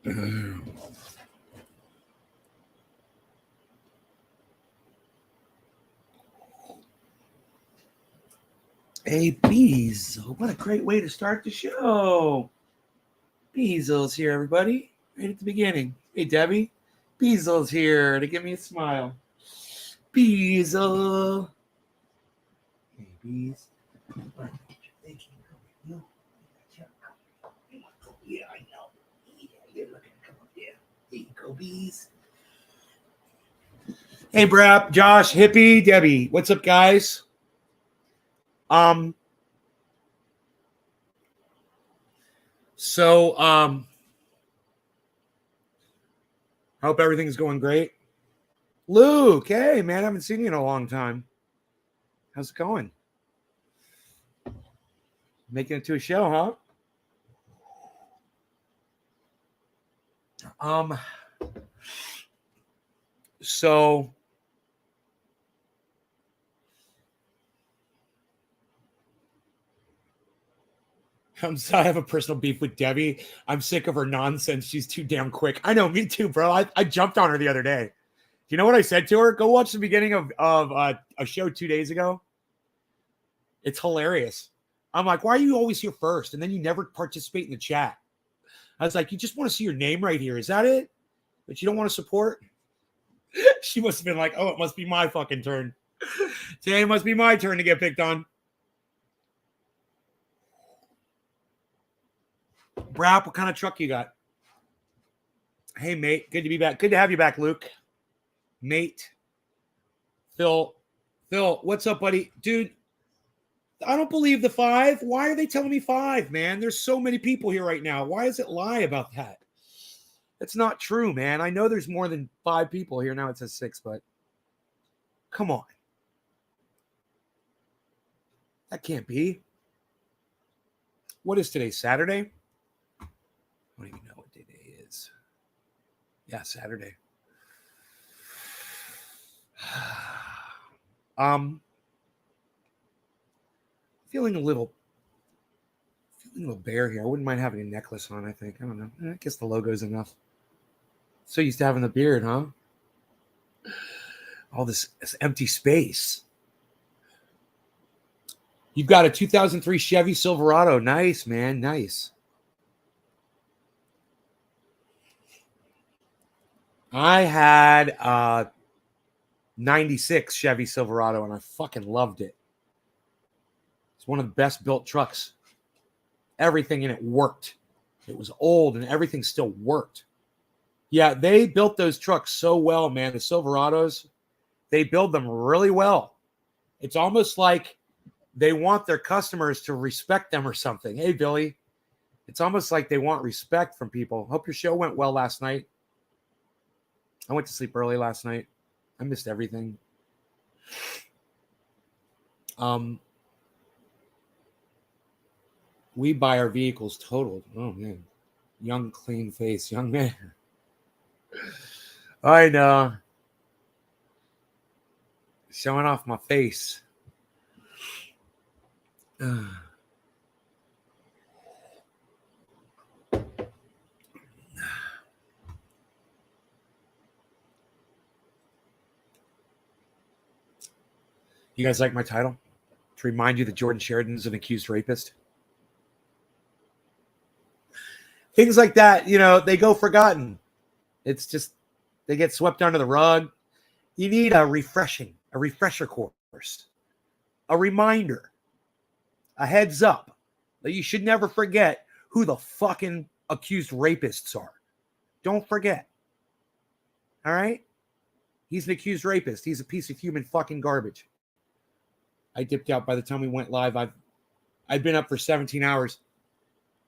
Hey, Beazle. What a great way to start the show. Beazle's here, everybody. Right at the beginning. Hey, Debbie. Beazle's here to give me a smile. Beazle. Hey, Beaz. Yeah, I know. Yeah, you're looking to come up there. There you go, Beaz. Hey, Brap, Josh, Hippie, Debbie. What's up, guys? So, hope everything's going great. Luke, hey, man, I haven't seen you in a long time. How's it going? Making it to a show, huh? So I'm sorry, I have a personal beef with Debbie. I'm sick of her nonsense. She's too damn quick. I know, me too, bro. I jumped on her the other day. Do you know what I said to her? Go watch the beginning of a show 2 days ago. It's hilarious. I'm like, why are you always here first? And then you never participate in the chat. I was like, you just want to see your name right here. Is that it? But you don't want to support? She must have been like, oh, it must be my fucking turn. Today it must be my turn to get picked on. Brap, what kind of truck you got? Hey, mate. Good to be back. Good to have you back, Luke. Mate. Phil, what's up, buddy? Dude, I don't believe the 5. Why are they telling me 5, man? There's so many people here right now. Why does it lie about that? That's not true, man. I know there's more than 5 people here. Now it says 6, but come on. That can't be. What is today? Saturday? I don't even know what day today is. Yeah, Saturday. Feeling a little bare here. I wouldn't mind having a necklace on, I think. I don't know. I guess the logo's enough. So used to having the beard, huh? All this empty space. You've got a 2003 Chevy Silverado. Nice, man. Nice. I had a 96 Chevy Silverado, and I fucking loved it. It's one of the best built trucks. Everything in it worked. It was old, and everything still worked. Yeah, they built those trucks so well, man. The Silverados, they build them really well. It's almost like they want their customers to respect them or something. Hey, Billy. It's almost like they want respect from people. Hope your show went well last night. I went to sleep early last night. I missed everything. We buy our vehicles totaled. Oh, man. Young, clean face. Young man. I know. Showing off my face. You guys like my title? To remind you that Jordan Chariton is an accused rapist? Things like that, they go forgotten. It's just, they get swept under the rug. You need a refresher course, a reminder, a heads up that you should never forget who the fucking accused rapists are. Don't forget. All right? He's an accused rapist. He's a piece of human fucking garbage. I dipped out by the time we went live. I'd been up for 17 hours.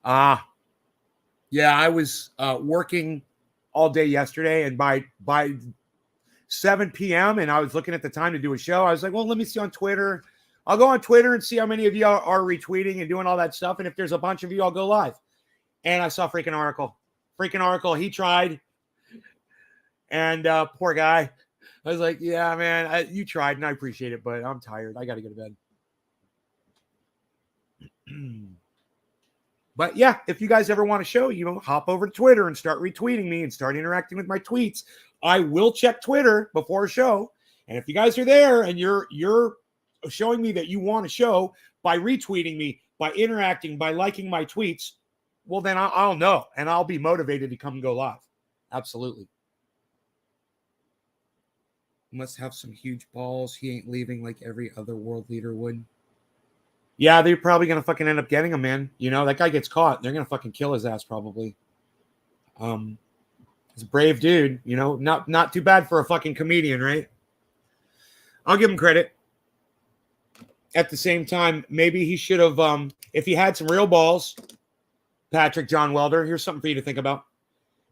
Yeah, I was working all day yesterday, and by 7 p.m. and I was looking at the time to do a show. I was like, well, let me see on Twitter. I'll go on Twitter and see how many of you are retweeting and doing all that stuff. And if there's a bunch of you, I'll go live. And I saw freaking article. He tried. And poor guy. I was like, yeah, man, you tried and I appreciate it, but I'm tired. I got to go to bed. But yeah, if you guys ever want to show, hop over to Twitter and start retweeting me and start interacting with my tweets. I will check Twitter before a show. And if you guys are there and you're showing me that you want to show by retweeting me, by interacting, by liking my tweets, well, then I'll know and I'll be motivated to come and go live. Absolutely. Must have some huge balls. He ain't leaving like every other world leader would. Yeah, they're probably going to fucking end up getting him, man. That guy gets caught. They're going to fucking kill his ass probably. He's a brave dude, not too bad for a fucking comedian, right? I'll give him credit. At the same time, maybe he should have, if he had some real balls, Patrick John Welder, here's something for you to think about.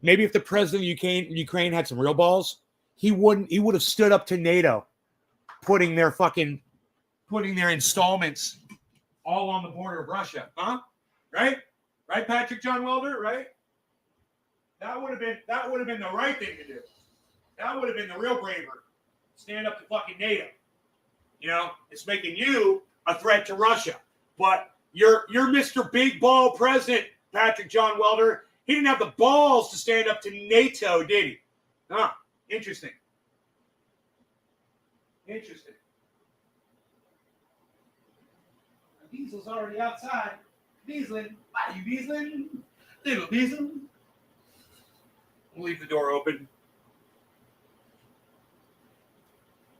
Maybe if the president of Ukraine had some real balls, he would have stood up to NATO, putting their installments all on the border of Russia, huh? Right, Patrick John Welder, right? That would have been the right thing to do. That would have been the real braver. Stand up to fucking NATO. It's making you a threat to Russia. But you're Mr. Big Ball President, Patrick John Welder. He didn't have the balls to stand up to NATO, did he? Huh. Interesting. Diesel's already outside. Dieselin. Why are you dieseling? Little diesel. We'll leave the door open.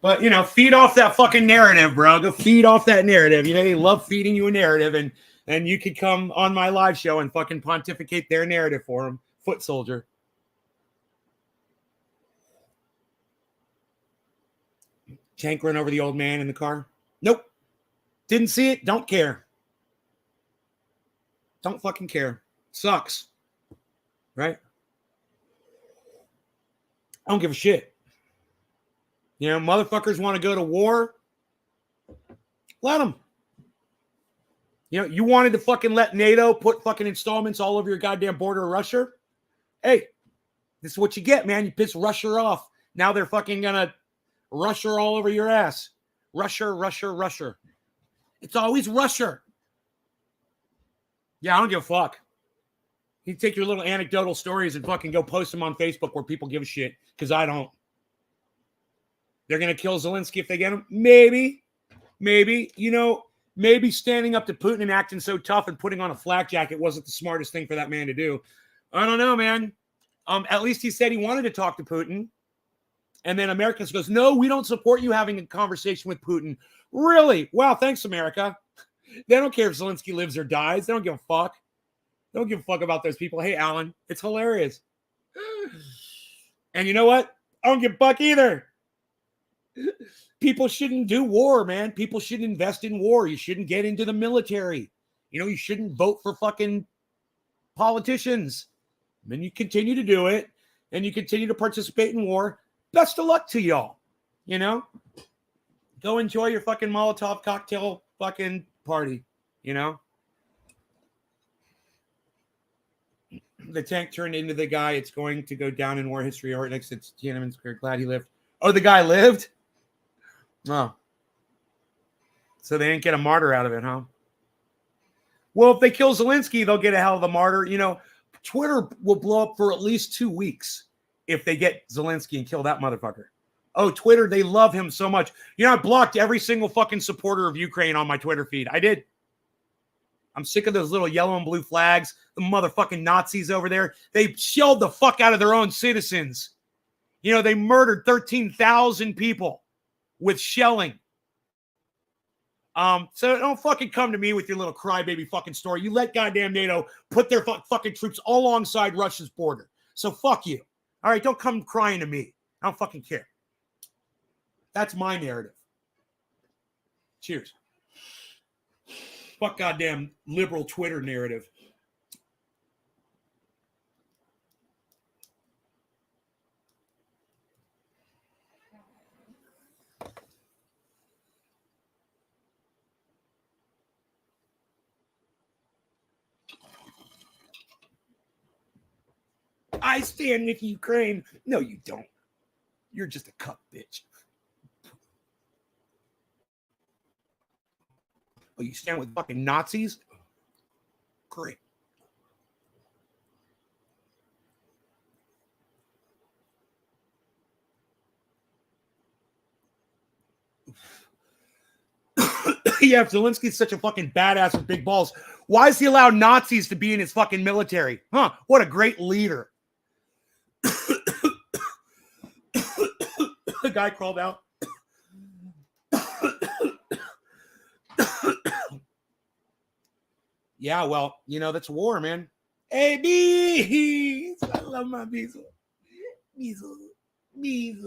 But, feed off that fucking narrative, bro. Go feed off that narrative. They love feeding you a narrative, and you could come on my live show and fucking pontificate their narrative for them. Foot soldier. Tank run over the old man in the car? Nope. Didn't see it. Don't care. Don't fucking care. Sucks. Right? I don't give a shit. Motherfuckers want to go to war. Let them. You wanted to fucking let NATO put fucking installments all over your goddamn border of Russia. Hey, this is what you get, man. You piss Russia off. Now they're fucking gonna Russia all over your ass. Russia. It's always Russia. Yeah, I don't give a fuck. You take your little anecdotal stories and fucking go post them on Facebook where people give a shit, because I don't. They're going to kill Zelensky if they get him? Maybe. Maybe standing up to Putin and acting so tough and putting on a flak jacket wasn't the smartest thing for that man to do. I don't know, man. At least he said he wanted to talk to Putin. And then America goes, no, we don't support you having a conversation with Putin. Really? Wow, thanks, America. They don't care if Zelensky lives or dies. They don't give a fuck. They don't give a fuck about those people. Hey, Alan, it's hilarious. And you know what? I don't give a fuck either. People shouldn't do war, man. People shouldn't invest in war. You shouldn't get into the military. You shouldn't vote for fucking politicians. And then you continue to do it, and you continue to participate in war. Best of luck to y'all. Go enjoy your fucking Molotov cocktail fucking party. The tank turned into the guy. It's going to go down in war history. Or next, it's Tiananmen Square. Glad he lived. Oh, the guy lived? Oh. So they didn't get a martyr out of it, huh? Well, if they kill Zelensky, they'll get a hell of a martyr. Twitter will blow up for at least 2 weeks if they get Zelensky and kill that motherfucker. Oh, Twitter, they love him so much. I blocked every single fucking supporter of Ukraine on my Twitter feed. I did. I'm sick of those little yellow and blue flags. The motherfucking Nazis over there. They shelled the fuck out of their own citizens. They murdered 13,000 people with shelling. So don't fucking come to me with your little crybaby fucking story. You let goddamn NATO put their fucking troops all alongside Russia's border. So fuck you. All right, don't come crying to me. I don't fucking care. That's my narrative. Cheers. Fuck goddamn liberal Twitter narrative. I stand with Ukraine. No, you don't. You're just a cuck bitch. Oh, you stand with fucking Nazis? Great. Yeah, if Zelensky's such a fucking badass with big balls, why does he allow Nazis to be in his fucking military? Huh? What a great leader. The guy crawled out. Yeah, well, you know, that's war, man. Hey, bees! I love my bees. Bees. Bees.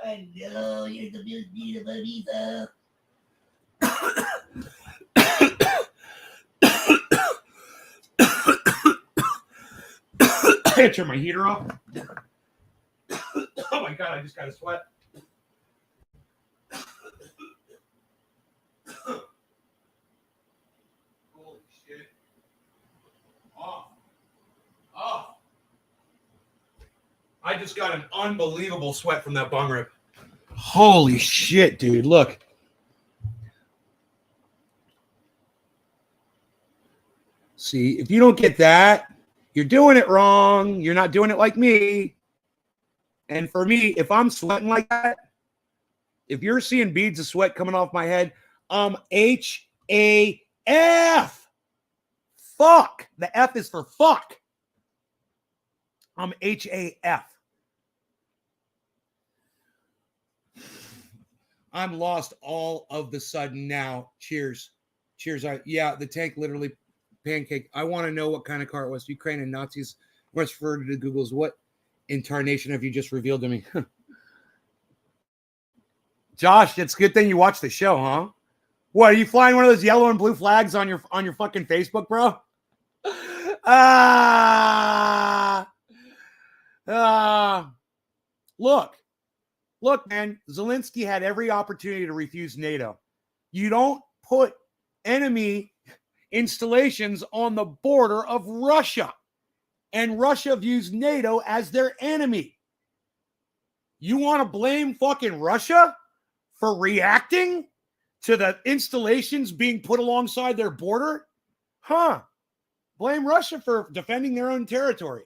I know you're the most beautiful bees. I had to turn my heater off. Oh my god, I just got a sweat. Holy shit. Oh. I just got an unbelievable sweat from that bong rip. Holy shit, dude. Look. See, if you don't get that, you're doing it wrong. You're not doing it like me. And for me, if I'm sweating like that, if you're seeing beads of sweat coming off my head, H-A-F. Fuck. The F is for fuck. I'm H-A-F. I'm lost all of the sudden now. Cheers. Cheers. Yeah, the tank literally pancake. I want to know what kind of car it was. Ukraine and Nazis. What's referred to Google's what incarnation have you just revealed to me? Josh, it's a good thing you watched the show, huh? What, are you flying one of those yellow and blue flags on your fucking Facebook, bro? Look, man, Zelensky had every opportunity to refuse NATO. You don't put enemy installations on the border of Russia, and Russia views NATO as their enemy. You want to blame fucking Russia for reacting to the installations being put alongside their border? Huh. Blame Russia for defending their own territory.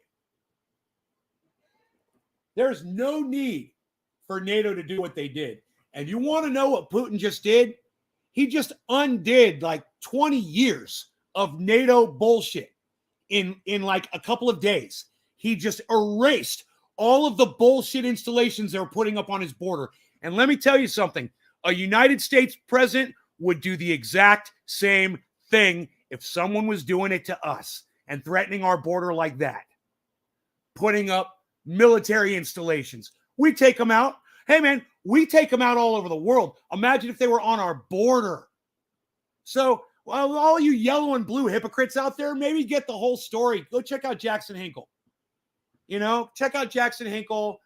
There's no need for NATO to do what they did. And you want to know what Putin just did? He just undid like 20 years of NATO bullshit in like a couple of days. He just erased all of the bullshit installations they were putting up on his border. And let me tell you something. A United States president would do the exact same thing if someone was doing it to us and threatening our border like that. Putting up military installations. We take them out. Hey, man, we take them out all over the world. Imagine if they were on our border. So, well, all you yellow and blue hypocrites out there, maybe get the whole story. Go check out Jackson Hinkle. You know, check out Jackson Hinkle.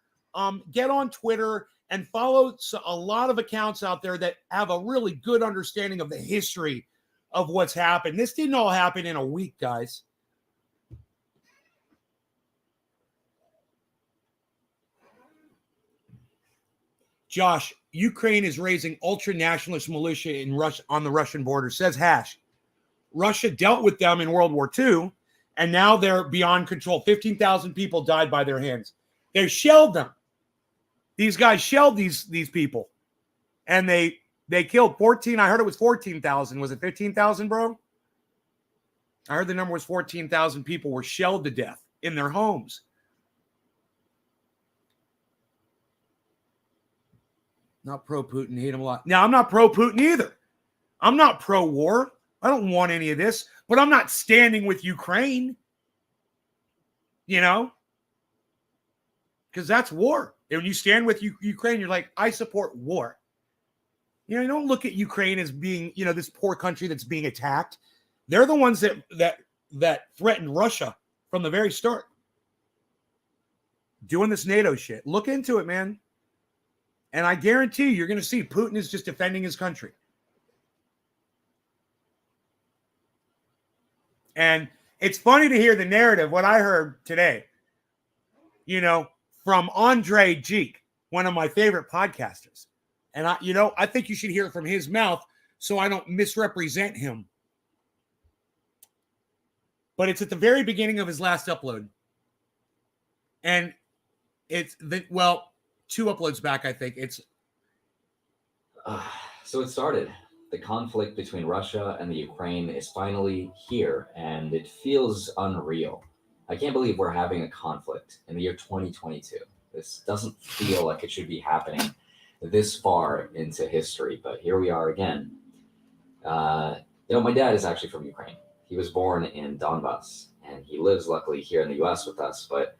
Get on Twitter and follow a lot of accounts out there that have a really good understanding of the history of what's happened. This didn't all happen in a week, guys. Josh, Ukraine is raising ultra-nationalist militia in Russia on the Russian border, says Hash. Russia dealt with them in World War II, and now they're beyond control. 15,000 people died by their hands. They shelled them. These guys shelled these people, and they killed 14. I heard it was 14,000. Was it 15,000, bro? I heard the number was 14,000 people were shelled to death in their homes. Not pro-Putin, hate him a lot. Now, I'm not pro-Putin either. I'm not pro-war. I don't want any of this, but I'm not standing with Ukraine. You know? Because that's war. And when you stand with Ukraine, you're like, I support war. You know, you don't look at Ukraine as being, you know, this poor country that's being attacked. They're the ones that threatened Russia from the very start. Doing this NATO shit. Look into it, man. And I guarantee you're going to see Putin is just defending his country. And it's funny to hear the narrative, what I heard today, you know, from Andre Geek, one of my favorite podcasters. And I think you should hear it from his mouth so I don't misrepresent him. But it's at the very beginning of his last upload. And it's, 2 uploads back, I think. So it started. The conflict between Russia and the Ukraine is finally here, and it feels unreal. I can't believe we're having a conflict in the year 2022. This doesn't feel like it should be happening this far into history, but here we are again. My dad is actually from Ukraine. He was born in Donbass, and he lives luckily here in the U.S. with us, but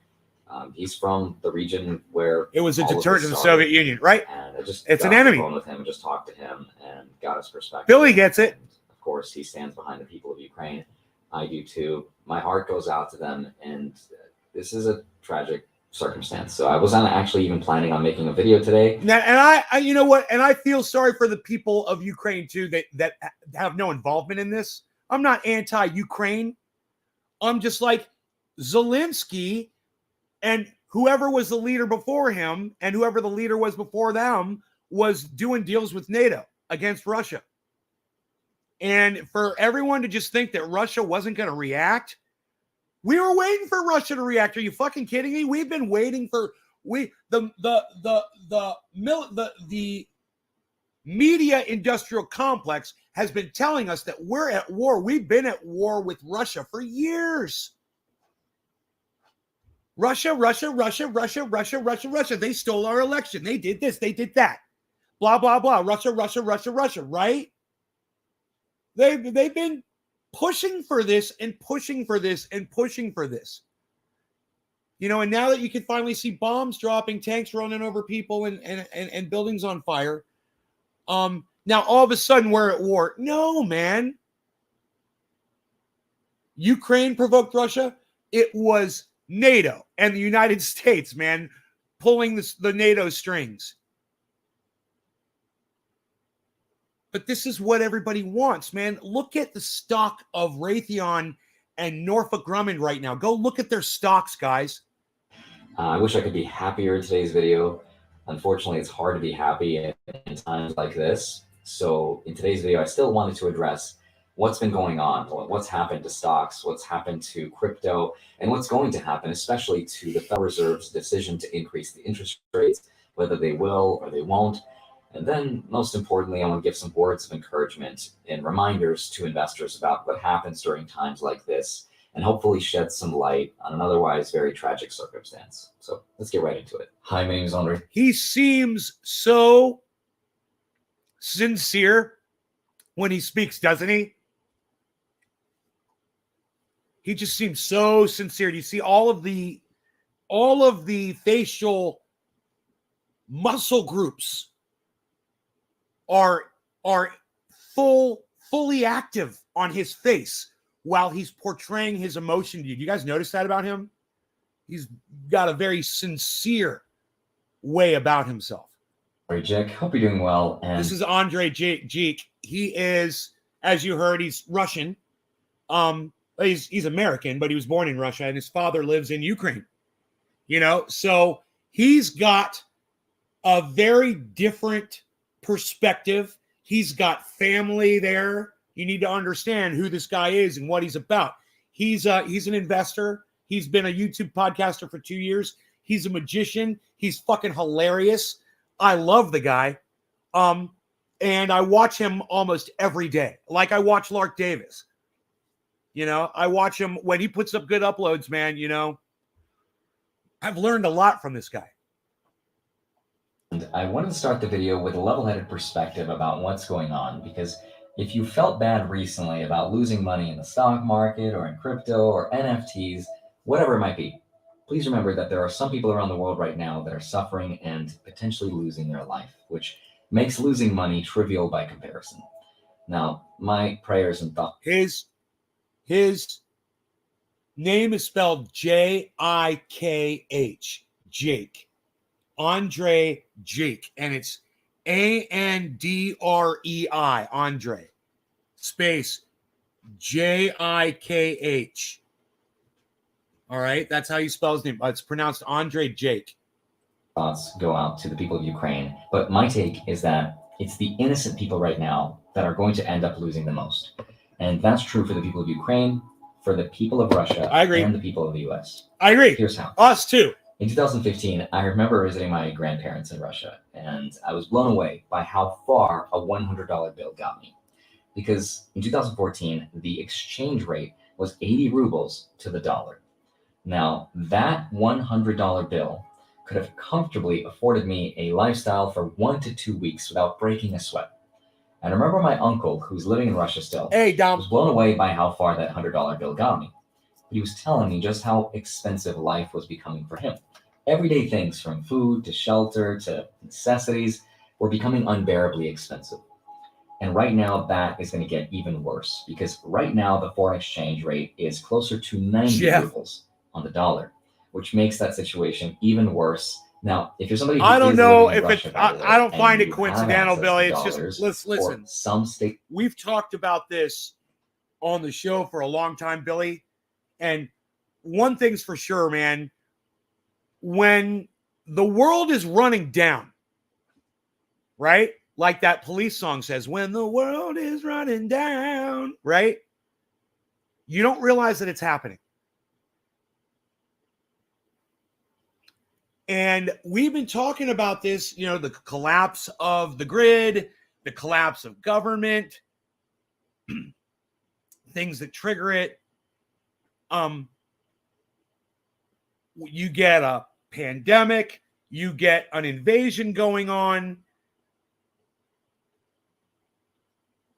he's from the region where it was a all of deterrent this to the started. Soviet Union, right? And I just It's got an off the enemy. phone with him and just talked to him and got his perspective. Billy gets it. And of course, he stands behind the people of Ukraine. I do too. My heart goes out to them, and this is a tragic circumstance. So I wasn't actually even planning on making a video today. Now, and I you know what? And I feel sorry for the people of Ukraine too that have no involvement in this. I'm not anti-Ukraine. I'm just like Zelensky and whoever was the leader before him and whoever the leader was before them was doing deals with NATO against Russia. And for everyone to just think that Russia wasn't going to react, we were waiting for Russia to react. Are you fucking kidding me? We've been waiting for the media industrial complex has been telling us that we're at war. We've been at war with Russia for years. Russia. They stole our election. They did this. They did that. Blah, blah, blah. Russia, right? They've been pushing for this and pushing for this and pushing for this. And now that you can finally see bombs dropping, tanks running over people and buildings on fire, now all of a sudden we're at war. No, man. Ukraine provoked Russia. It was NATO and the United States, man, pulling the NATO strings. But this is what everybody wants, man. Look at the stock of Raytheon and Northrop Grumman right now. Go look at their stocks, guys. I wish I could be happier in today's video. Unfortunately, it's hard to be happy in times like this. So in today's video, I still wanted to address what's been going on, what's happened to stocks, what's happened to crypto, and what's going to happen, especially to the Federal Reserve's decision to increase the interest rates, whether they will or they won't. And then, most importantly, I want to give some words of encouragement and reminders to investors about what happens during times like this, and hopefully shed some light on an otherwise very tragic circumstance. So let's get right into it. Hi, my name is Andre. He seems so sincere when he speaks, doesn't he? He just seems so sincere. Do you see all of the facial muscle groups are fully active on his face while he's portraying his emotion to you. Do you guys notice that about him? He's got a very sincere way about himself. Hey, Jake. Hope you're doing well. And this is Andre Jake. He is, as you heard, he's Russian. He's American, but he was born in Russia, and his father lives in Ukraine. So he's got a very different perspective. He's got family there. You need to understand who this guy is and what he's about. He's an investor. He's been a YouTube podcaster for 2 years. He's a magician. He's fucking hilarious. I love the guy. And I watch him almost every day. Like I watch Lark Davis. I watch him when he puts up good uploads, man. I've learned a lot from this guy. And I wanted to start the video with a level-headed perspective about what's going on, because if you felt bad recently about losing money in the stock market or in crypto or NFTs, whatever it might be, please remember that there are some people around the world right now that are suffering and potentially losing their life, which makes losing money trivial by comparison. Now, my prayers and thoughts. His name is spelled Jikh, Jake. Andre Jake, and it's Andrei, Andre, space Jikh. All right, that's how you spell his name. It's pronounced Andre Jake. Thoughts go out to the people of Ukraine, but my take is that it's the innocent people right now that are going to end up losing the most. And that's true for the people of Ukraine, for the people of Russia, I agree, and the people of the US. I agree. Here's how. Us too. In 2015, I remember visiting my grandparents in Russia, and I was blown away by how far a $100 bill got me. Because in 2014, the exchange rate was 80 rubles to the dollar. Now, that $100 bill could have comfortably afforded me a lifestyle for 1 to 2 weeks without breaking a sweat. And I remember my uncle, who's living in Russia still, Hey, Dom. was blown away by how far that $100 bill got me. But he was telling me just how expensive life was becoming for him. Everyday things from food to shelter to necessities were becoming unbearably expensive. And right now, that is going to get even worse because right now, the foreign exchange rate is closer to 90 Jeff, rubles on the dollar, which makes that situation even worse. Now, if you're somebody who I don't is know living in if it's, Russia, by the I way, don't and find it you have coincidental, access to Billy. It's just, dollars, listen, or some state. we've talked about this on the show for a long time, Billy. And one thing's for sure, man, when the world is running down, right? Like that Police song says, when the world is running down, right? You don't realize that it's happening. And we've been talking about this, the collapse of the grid, the collapse of government, things that trigger it. You get a pandemic, you get an invasion going on.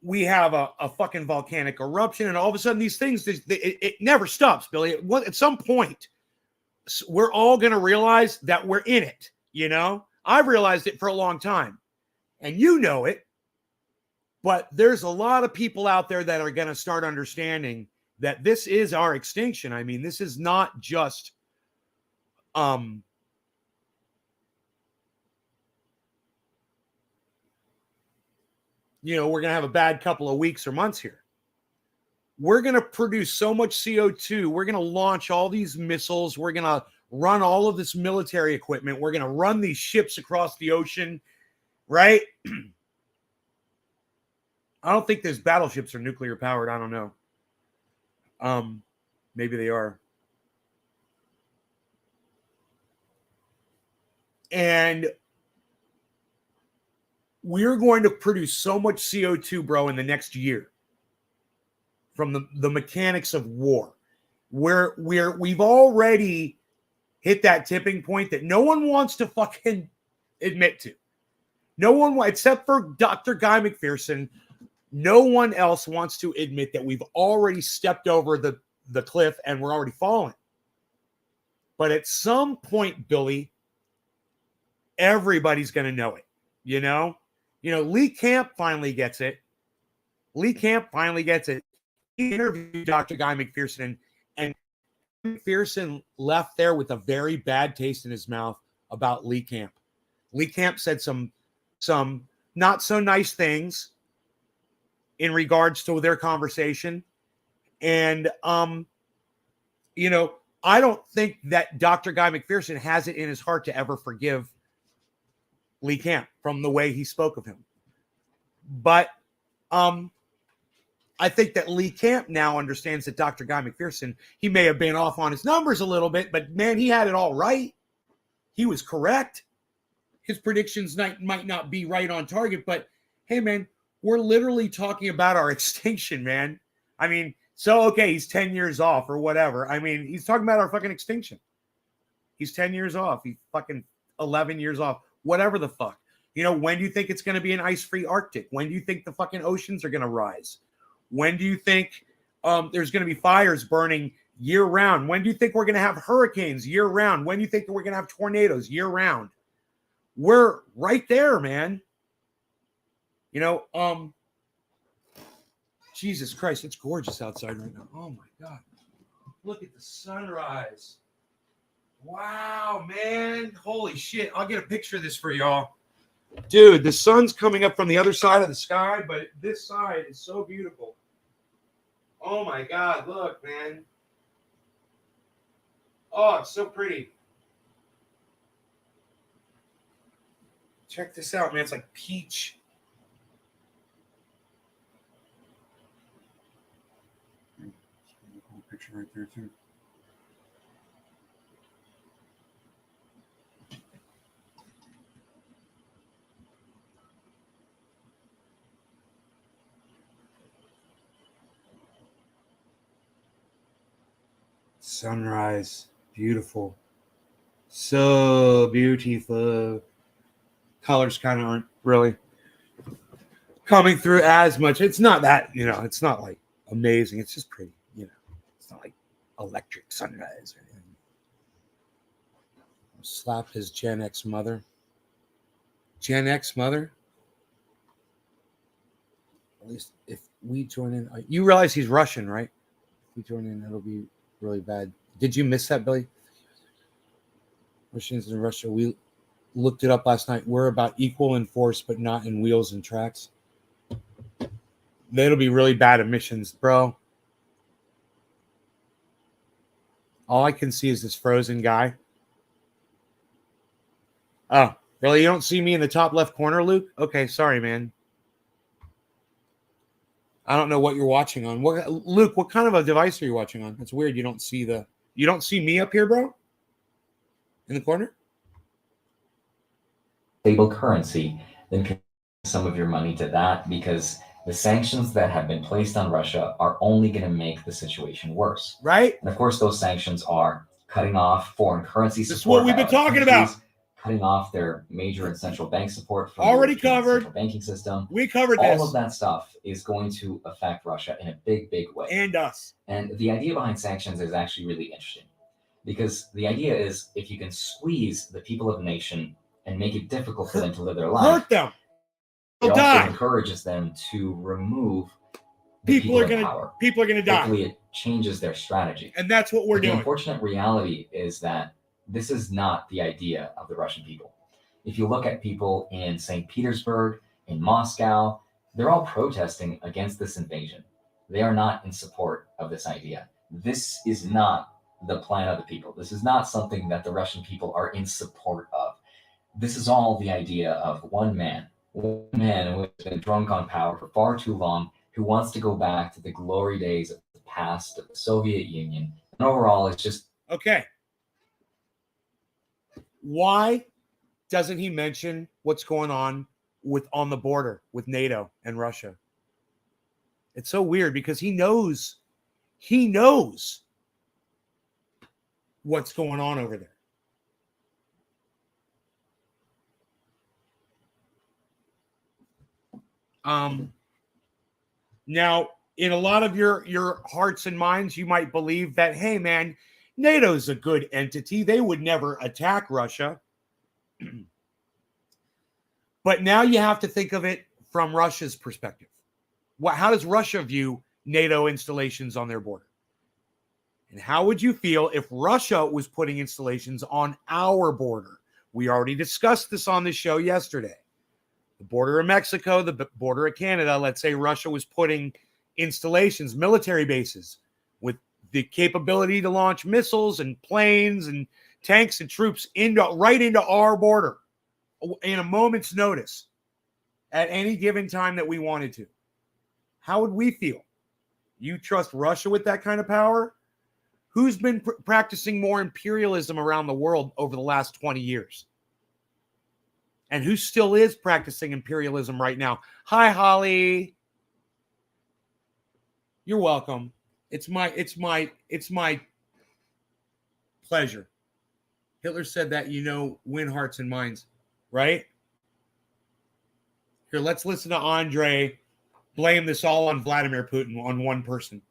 We have a fucking volcanic eruption, and all of a sudden these things, it never stops, Billy. At some point, we're all going to realize that we're in it, I've realized it for a long time, and you know it, but there's a lot of people out there that are going to start understanding that this is our extinction. I mean, this is not just we're going to have a bad couple of weeks or months here. We're going to produce so much CO2. We're going to launch all these missiles. We're going to run all of this military equipment. We're going to run these ships across the ocean, right? I don't think those battleships are nuclear powered. I don't know. Maybe they are. And we're going to produce so much CO2, bro, in the next year from the mechanics of war. We've already hit that tipping point that no one wants to fucking admit to. No one, except for Dr. Guy McPherson, no one else wants to admit that we've already stepped over the cliff and we're already falling. But at some point, Billy, everybody's going to know it. Lee Camp finally gets it. He interviewed Dr. Guy McPherson, and McPherson left there with a very bad taste in his mouth about Lee Camp. Lee Camp said some not so nice things in regards to their conversation. And, I don't think that Dr. Guy McPherson has it in his heart to ever forgive Lee Camp from the way he spoke of him. But I think that Lee Camp now understands that Dr. Guy McPherson, he may have been off on his numbers a little bit, but man, he had it all right. He was correct. His predictions might not be right on target, but hey, man, we're literally talking about our extinction, man. I mean, so, okay, he's 10 years off or whatever. I mean, he's talking about our fucking extinction. He's 10 years off. He's fucking 11 years off. Whatever the fuck. When do you think it's going to be an ice-free Arctic? When do you think the fucking oceans are going to rise? When do you think there's going to be fires burning year-round? When do you think we're going to have hurricanes year-round? When do you think we're going to have tornadoes year-round? We're right there, man. Jesus Christ, it's gorgeous outside right now. Oh, my God. Look at the sunrise. Wow, man. Holy shit. I'll get a picture of this for y'all. Dude, the sun's coming up from the other side of the sky, but this side is so beautiful. Oh, my God. Look, man. Oh, it's so pretty. Check this out, man. It's like peach. Picture right there, too. sunrise. Beautiful. So beautiful. Colors kind of aren't really coming through as much. It's not that, it's not like amazing. It's just pretty, It's not like electric sunrise or anything. I'll slap his Gen X mother. Gen X mother? At least if we join in. You realize he's Russian, right? If we join in, it'll be really bad. Did you miss that, Billy? Russians in Russia. We looked it up last night. We're about equal in force, but not in wheels and tracks. That'll be really bad emissions, bro. All I can see is this frozen guy. Oh, really? You don't see me in the top left corner, Luke? Okay, sorry, man. I don't know what you're watching on. Luke, what kind of a device are you watching on? It's weird. You don't see me up here, bro? In the corner? Stable currency, then commit some of your money to that, because the sanctions that have been placed on Russia are only going to make the situation worse. Right? And of course, those sanctions are cutting off foreign currency support. This is what we've been talking about. Cutting off their major and central bank support from already the covered central banking system. We covered all this. Of that stuff is going to affect Russia in a big, big way. And us. And the idea behind sanctions is actually really interesting, because the idea is if you can squeeze the people of a nation and make it difficult for them to live their life, hurt them. It also encourages them to remove the people in power. People are going to die. Hopefully it changes their strategy. And that's what we're doing. The unfortunate reality is that this is not the idea of the Russian people. If you look at people in St. Petersburg, in Moscow, they're all protesting against this invasion. They are not in support of this idea. This is not the plan of the people. This is not something that the Russian people are in support of. This is all the idea of one man who has been drunk on power for far too long, who wants to go back to the glory days of the past of the Soviet Union. And overall, it's just... Okay. Why doesn't he mention what's going on on the border with NATO and Russia? It's so weird because he knows what's going on over there. Now, in a lot of your hearts and minds, you might believe that, hey, man, NATO's a good entity. They would never attack Russia. But now you have to think of it from Russia's perspective. How does Russia view NATO installations on their border? And how would you feel if Russia was putting installations on our border? We already discussed this on the show yesterday. The border of Mexico, the border of Canada, let's say Russia was putting installations, military bases, with the capability to launch missiles and planes and tanks and troops right into our border in a moment's notice at any given time that we wanted to. How would we feel? You trust Russia with that kind of power? Who's been practicing more imperialism around the world over the last 20 years? And who still is practicing imperialism right now? Hi, Holly. You're welcome. It's my pleasure. Hitler said that, win hearts and minds, right? Here, let's listen to Andre blame this all on Vladimir Putin, on one person.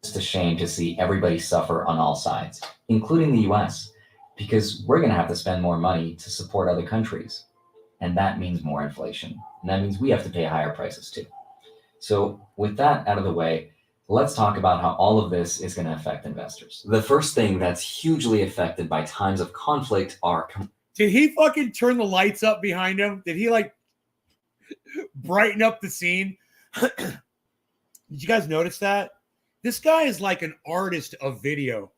It's a shame to see everybody suffer on all sides, including the US, because we're going to have to spend more money to support other countries. And that means more inflation. And that means we have to pay higher prices too. So with that out of the way, let's talk about how all of this is going to affect investors. The first thing that's hugely affected by times of conflict are... Did he fucking turn the lights up behind him? Did he brighten up the scene? Did you guys notice that? This guy is like an artist of video.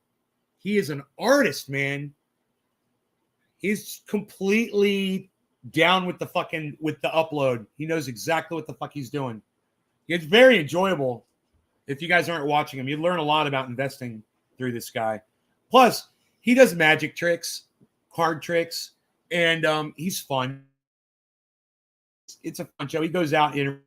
He is an artist, man. He's completely down with the upload. He knows exactly what the fuck he's doing. It's very enjoyable. If you guys aren't watching him, you learn a lot about investing through this guy. Plus, he does magic tricks, card tricks, and he's fun. It's a fun show. He goes out in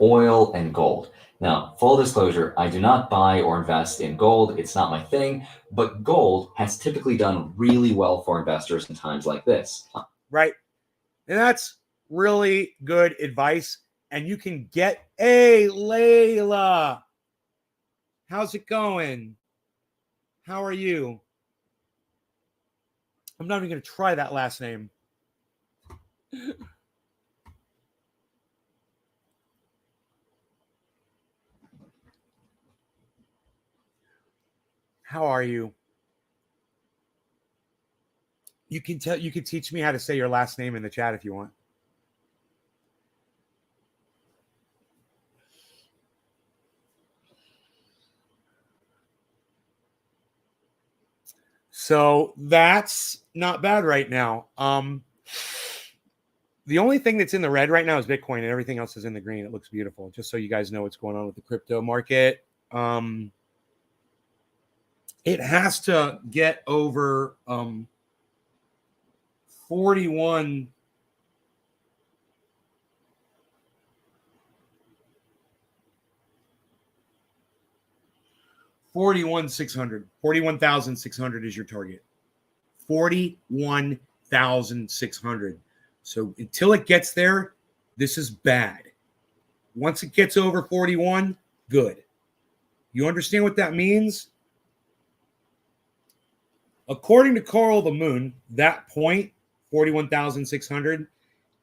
oil, and gold. Now, full disclosure, I do not buy or invest in gold. It's not my thing, but gold has typically done really well for investors in times like this. Right. And that's really good advice. And you can get, hey, Layla, how's it going? How are you? I'm not even going to try that last name. How are you? You can teach me how to say your last name in the chat if you want. So that's not bad right now. The only thing that's in the red right now is Bitcoin, and everything else is in the green. It looks beautiful, just so you guys know what's going on with the crypto market. It has to get over 41. 41,600. 41,600 is your target. 41,600. So until it gets there, this is bad. Once it gets over 41, good. You understand what that means? According to Carl the Moon, that point, 41,600,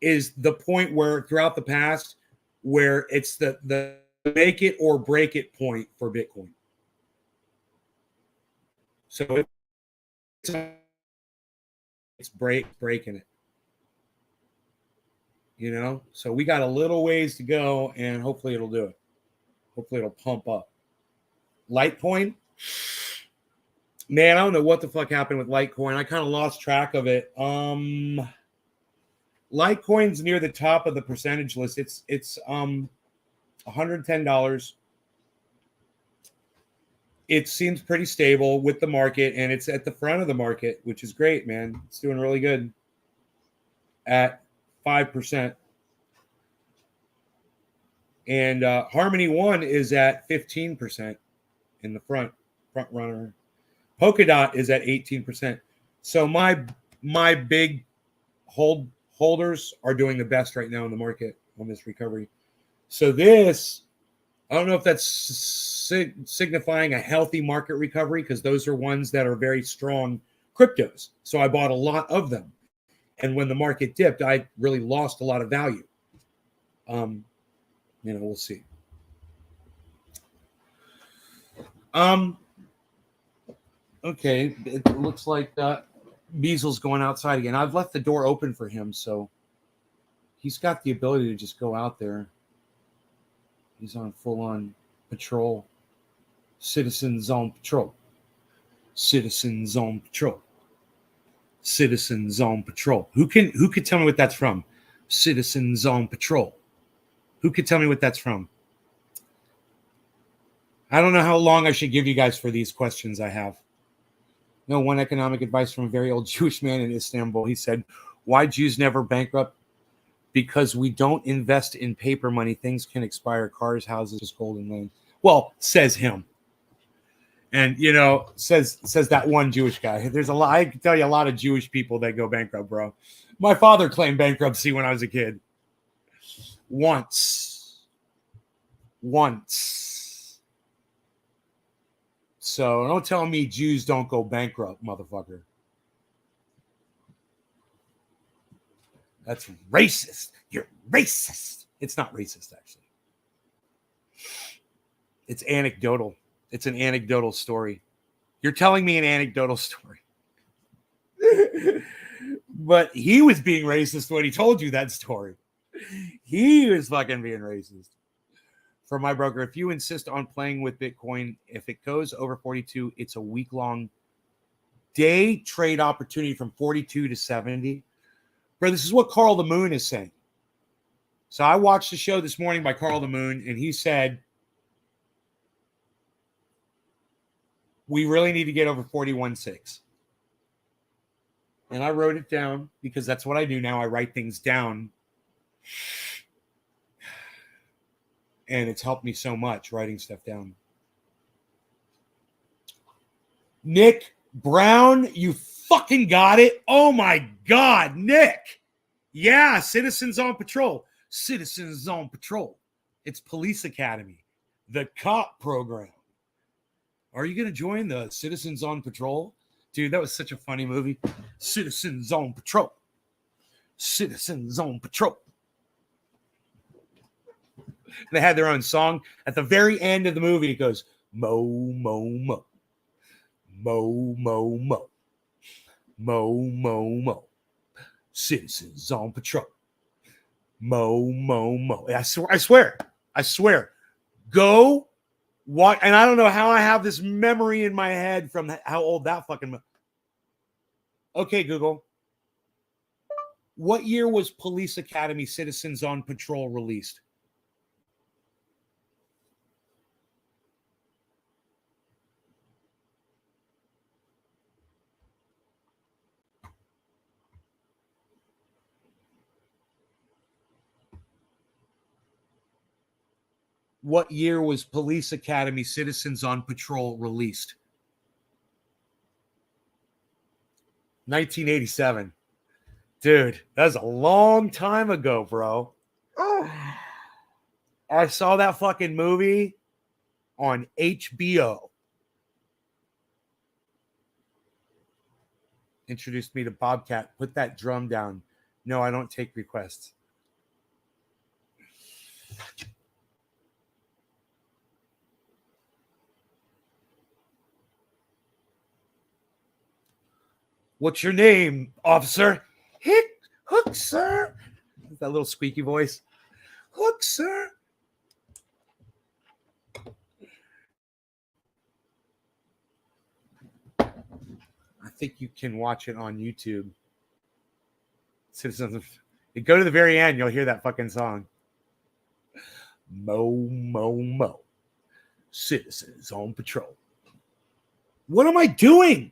is the point where throughout the past where it's the make it or break it point for Bitcoin. So it's breaking it. You know, so we got a little ways to go, and hopefully it'll do it. Hopefully it'll pump up. Litecoin, man, I don't know what the fuck happened with Litecoin. I kind of lost track of it. Litecoin's near the top of the percentage list. It's $110. It seems pretty stable with the market, and it's at the front of the market, which is great, man. It's doing really good at 5%. And Harmony One is at 15% in the front runner. Polkadot is at 18%. So my big holders are doing the best right now in the market on this recovery. So this, I don't know if that's signifying a healthy market recovery, because those are ones that are very strong cryptos. So I bought a lot of them. And when the market dipped, I really lost a lot of value. We'll see. Okay, it looks like Beasel's going outside again. I've left the door open for him, so he's got the ability to just go out there. He's on full-on patrol. Citizens on patrol. Citizens on patrol. Citizens on patrol. Who could tell me what that's from? Citizens on patrol. Who could tell me what that's from? I don't know how long I should give you guys for these questions I have. No, one economic advice from a very old Jewish man in Istanbul. He said, why Jews never bankrupt? Because we don't invest in paper money. Things can expire. Cars, houses, gold, and land. Well, says him. And, says that one Jewish guy. There's a lot. I can tell you a lot of Jewish people that go bankrupt, bro. My father claimed bankruptcy when I was a kid. Once. So don't tell me Jews don't go bankrupt, motherfucker. That's racist. You're racist. It's not racist, actually. It's anecdotal. It's an anecdotal story. You're telling me an anecdotal story. But he was being racist when he told you that story. He was fucking being racist. For my broker, if you insist on playing with Bitcoin, if it goes over 42, it's a week-long day trade opportunity from 42 to 70. Bro, this is what Carl the Moon is saying. So I watched the show this morning by Carl the Moon, and he said, we really need to get over 41.6. And I wrote it down because that's what I do now. I write things down. And it's helped me so much writing stuff down. Nick Brown, you fucking got it. Oh my God, Nick. Yeah, Citizens on Patrol. Citizens on Patrol. It's Police Academy, the cop program. Are you going to join the Citizens on Patrol? Dude, that was such a funny movie. Citizens on Patrol. Citizens on Patrol. They had their own song. At the very end of the movie, it goes, Mo, Mo, Mo. Mo, Mo, Mo. Mo, Mo, Mo. Citizens on Patrol. Mo, Mo, Mo. I swear. Go watch. And I don't know how I have this memory in my head from how old that fucking. Okay, Google. What year was Police Academy Citizens on Patrol released? What year was Police Academy Citizens on Patrol released? 1987. Dude, that's a long time ago, bro. I saw that fucking movie on HBO. Introduced me to Bobcat. Put that drum down. No, I don't take requests. What's your name, officer? Hook, sir. That little squeaky voice. Hook, sir. I think you can watch it on YouTube. Citizens, go to the very end, you'll hear that fucking song. Mo, Mo, Mo. Citizens on Patrol. What am I doing?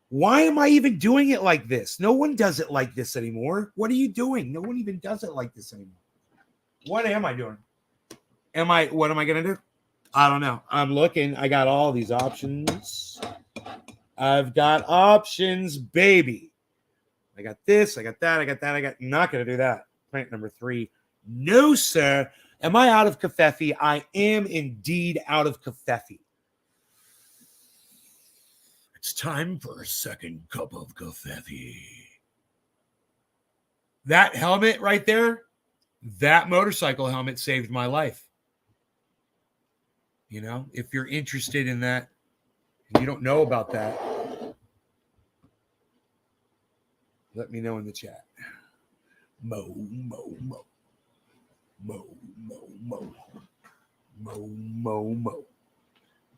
Why am I even doing it like this? No one does it like this anymore. What are you doing? No one even does it like this anymore. What am I doing? What am I going to do? I don't know. I'm looking. I got all these options. I've got options, baby. I got this. I got that. I got that. Not going to do that. Plant number 3. No, sir. Am I out of Covfefe? I am indeed out of Covfefe. It's time for a second cup of Covfefe. That helmet right there, that motorcycle helmet saved my life. You know, if you're interested in that, and you don't know about that, let me know in the chat. Mo, Mo, Mo. Mo, Mo, Mo. Mo, Mo, Mo.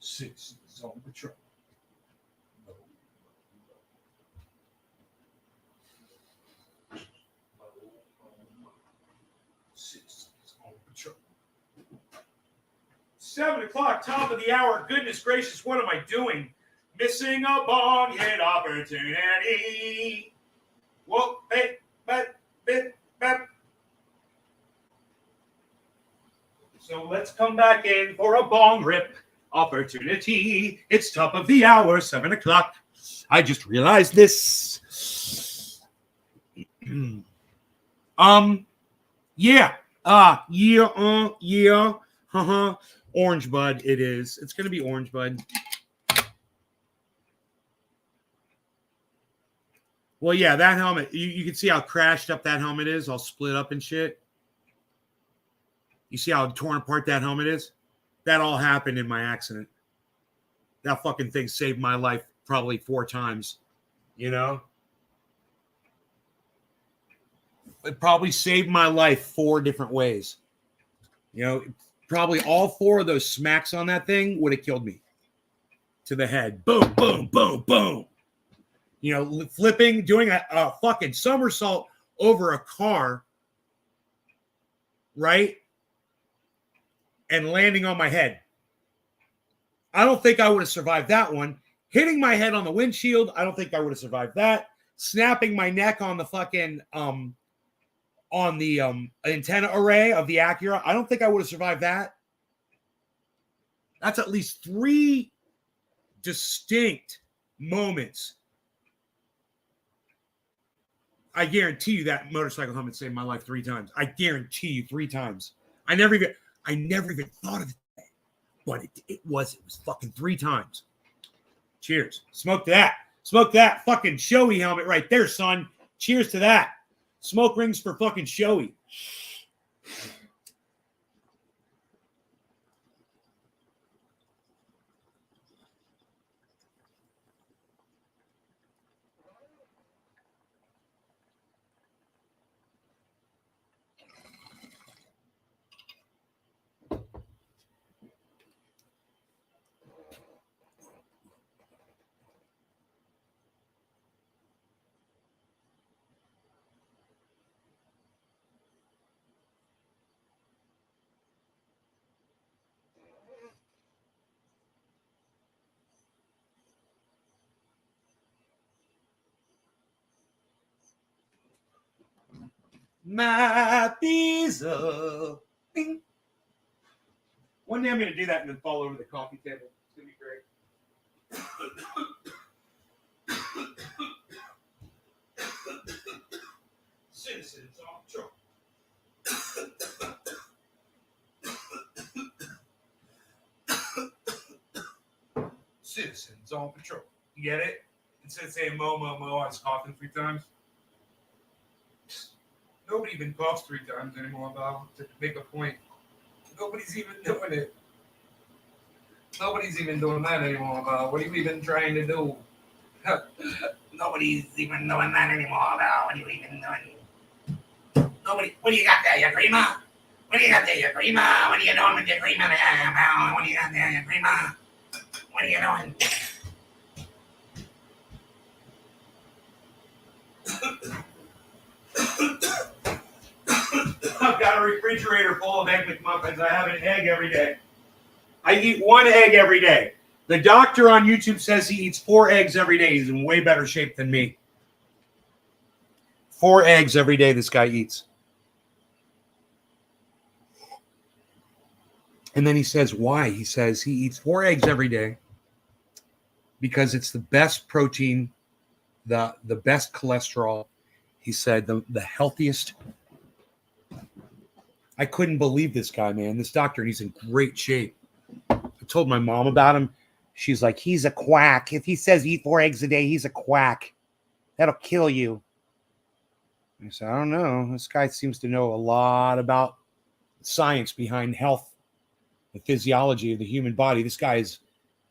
Citizens on Patrol. Citizens on Patrol. 7 o'clock, top of the hour. Goodness gracious, what am I doing? Missing a bong hit opportunity. Whoa, hey, but. So let's come back in for a bong rip opportunity. It's top of the hour, 7 o'clock. I just realized this. Yeah. Orange Bud, it is. It's going to be Orange Bud. Well, yeah, that helmet, you can see how crashed up that helmet is, all split up and shit. You see how torn apart that helmet is? That all happened in my accident. That fucking thing saved my life probably 4 times, you know? It probably saved my life 4 different ways. You know, probably all 4 of those smacks on that thing would have killed me to the head. Boom, boom, boom, boom. You know, flipping, doing a fucking somersault over a car, right? And landing on my head. I don't think I would have survived that one. Hitting my head on the windshield, I don't think I would have survived that. Snapping my neck on the fucking on the antenna array of the Acura. I don't think I would have survived that. That's at least 3 distinct moments. I guarantee you that motorcycle helmet saved my life 3 times. I guarantee you 3 times. I never even thought of it, but it was fucking 3 times. Cheers. Smoke that. Smoke that fucking showy helmet right there, son. Cheers to that. Smoke rings for fucking showy. My diesel. Bing. One day I'm going to do that and then fall over the coffee table. It's going to be great. Citizens on patrol. Citizens on patrol. You get it? Instead of saying mo, mo, mo, I was coughing 3 times. Nobody even coughs 3 times anymore, Bob, to make a point. Nobody's even doing it. Nobody's even doing that anymore, Bob. What are you even trying to do? Nobody's even doing that anymore, Bob. What are you even doing? Nobody. What do you got there, your creamer? What do you got there, your creamer? What are you doing with your creamer there, Bob? What do you got there, your creamer? What are you doing? I've got a refrigerator full of Egg McMuffins. I have an egg every day. I eat 1 egg every day. The doctor on YouTube says he eats 4 eggs every day. He's in way better shape than me. 4 eggs every day this guy eats. And then he says why. He says he eats 4 eggs every day because it's the best protein, the best cholesterol. He said the healthiest. I couldn't believe this guy, man. This doctor, and he's in great shape. I told my mom about him. She's like, he's a quack. If he says eat 4 eggs a day, he's a quack. That'll kill you. I said, I don't know. This guy seems to know a lot about science behind health, the physiology of the human body. This guy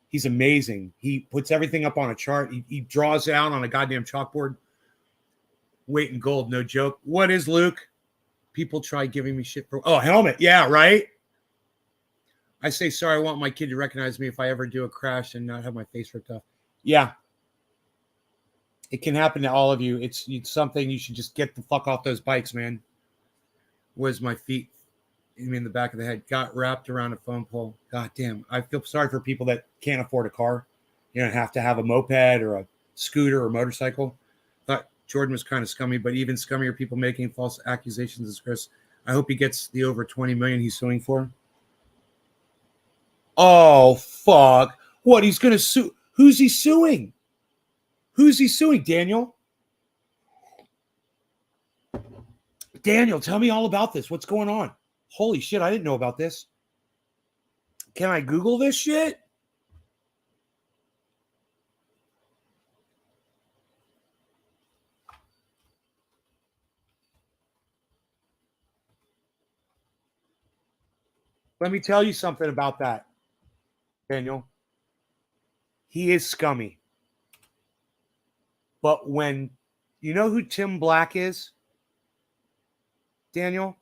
he's amazing. He puts everything up on a chart. He draws it out on a goddamn chalkboard. Weight in gold, no joke. What is Luke? People try giving me shit for, helmet. Yeah, right? I say, sorry, I want my kid to recognize me if I ever do a crash and not have my face ripped off. Yeah. It can happen to all of you. It's something you should just get the fuck off those bikes, man. Where's my feet? I mean, the back of the head got wrapped around a phone pole. God damn. I feel sorry for people that can't afford a car. You don't have to have a moped or a scooter or motorcycle. Thought Jordan was kind of scummy, but even scummier people making false accusations is Chris. I hope he gets the over 20 million he's suing for. Oh, fuck. What, he's going to sue? Who's he suing? Who's he suing, Daniel? Daniel, tell me all about this. What's going on? Holy shit, I didn't know about this. Can I Google this shit? Let me tell you something about that, Daniel. He is scummy. But when you know who Tim Black is, Daniel?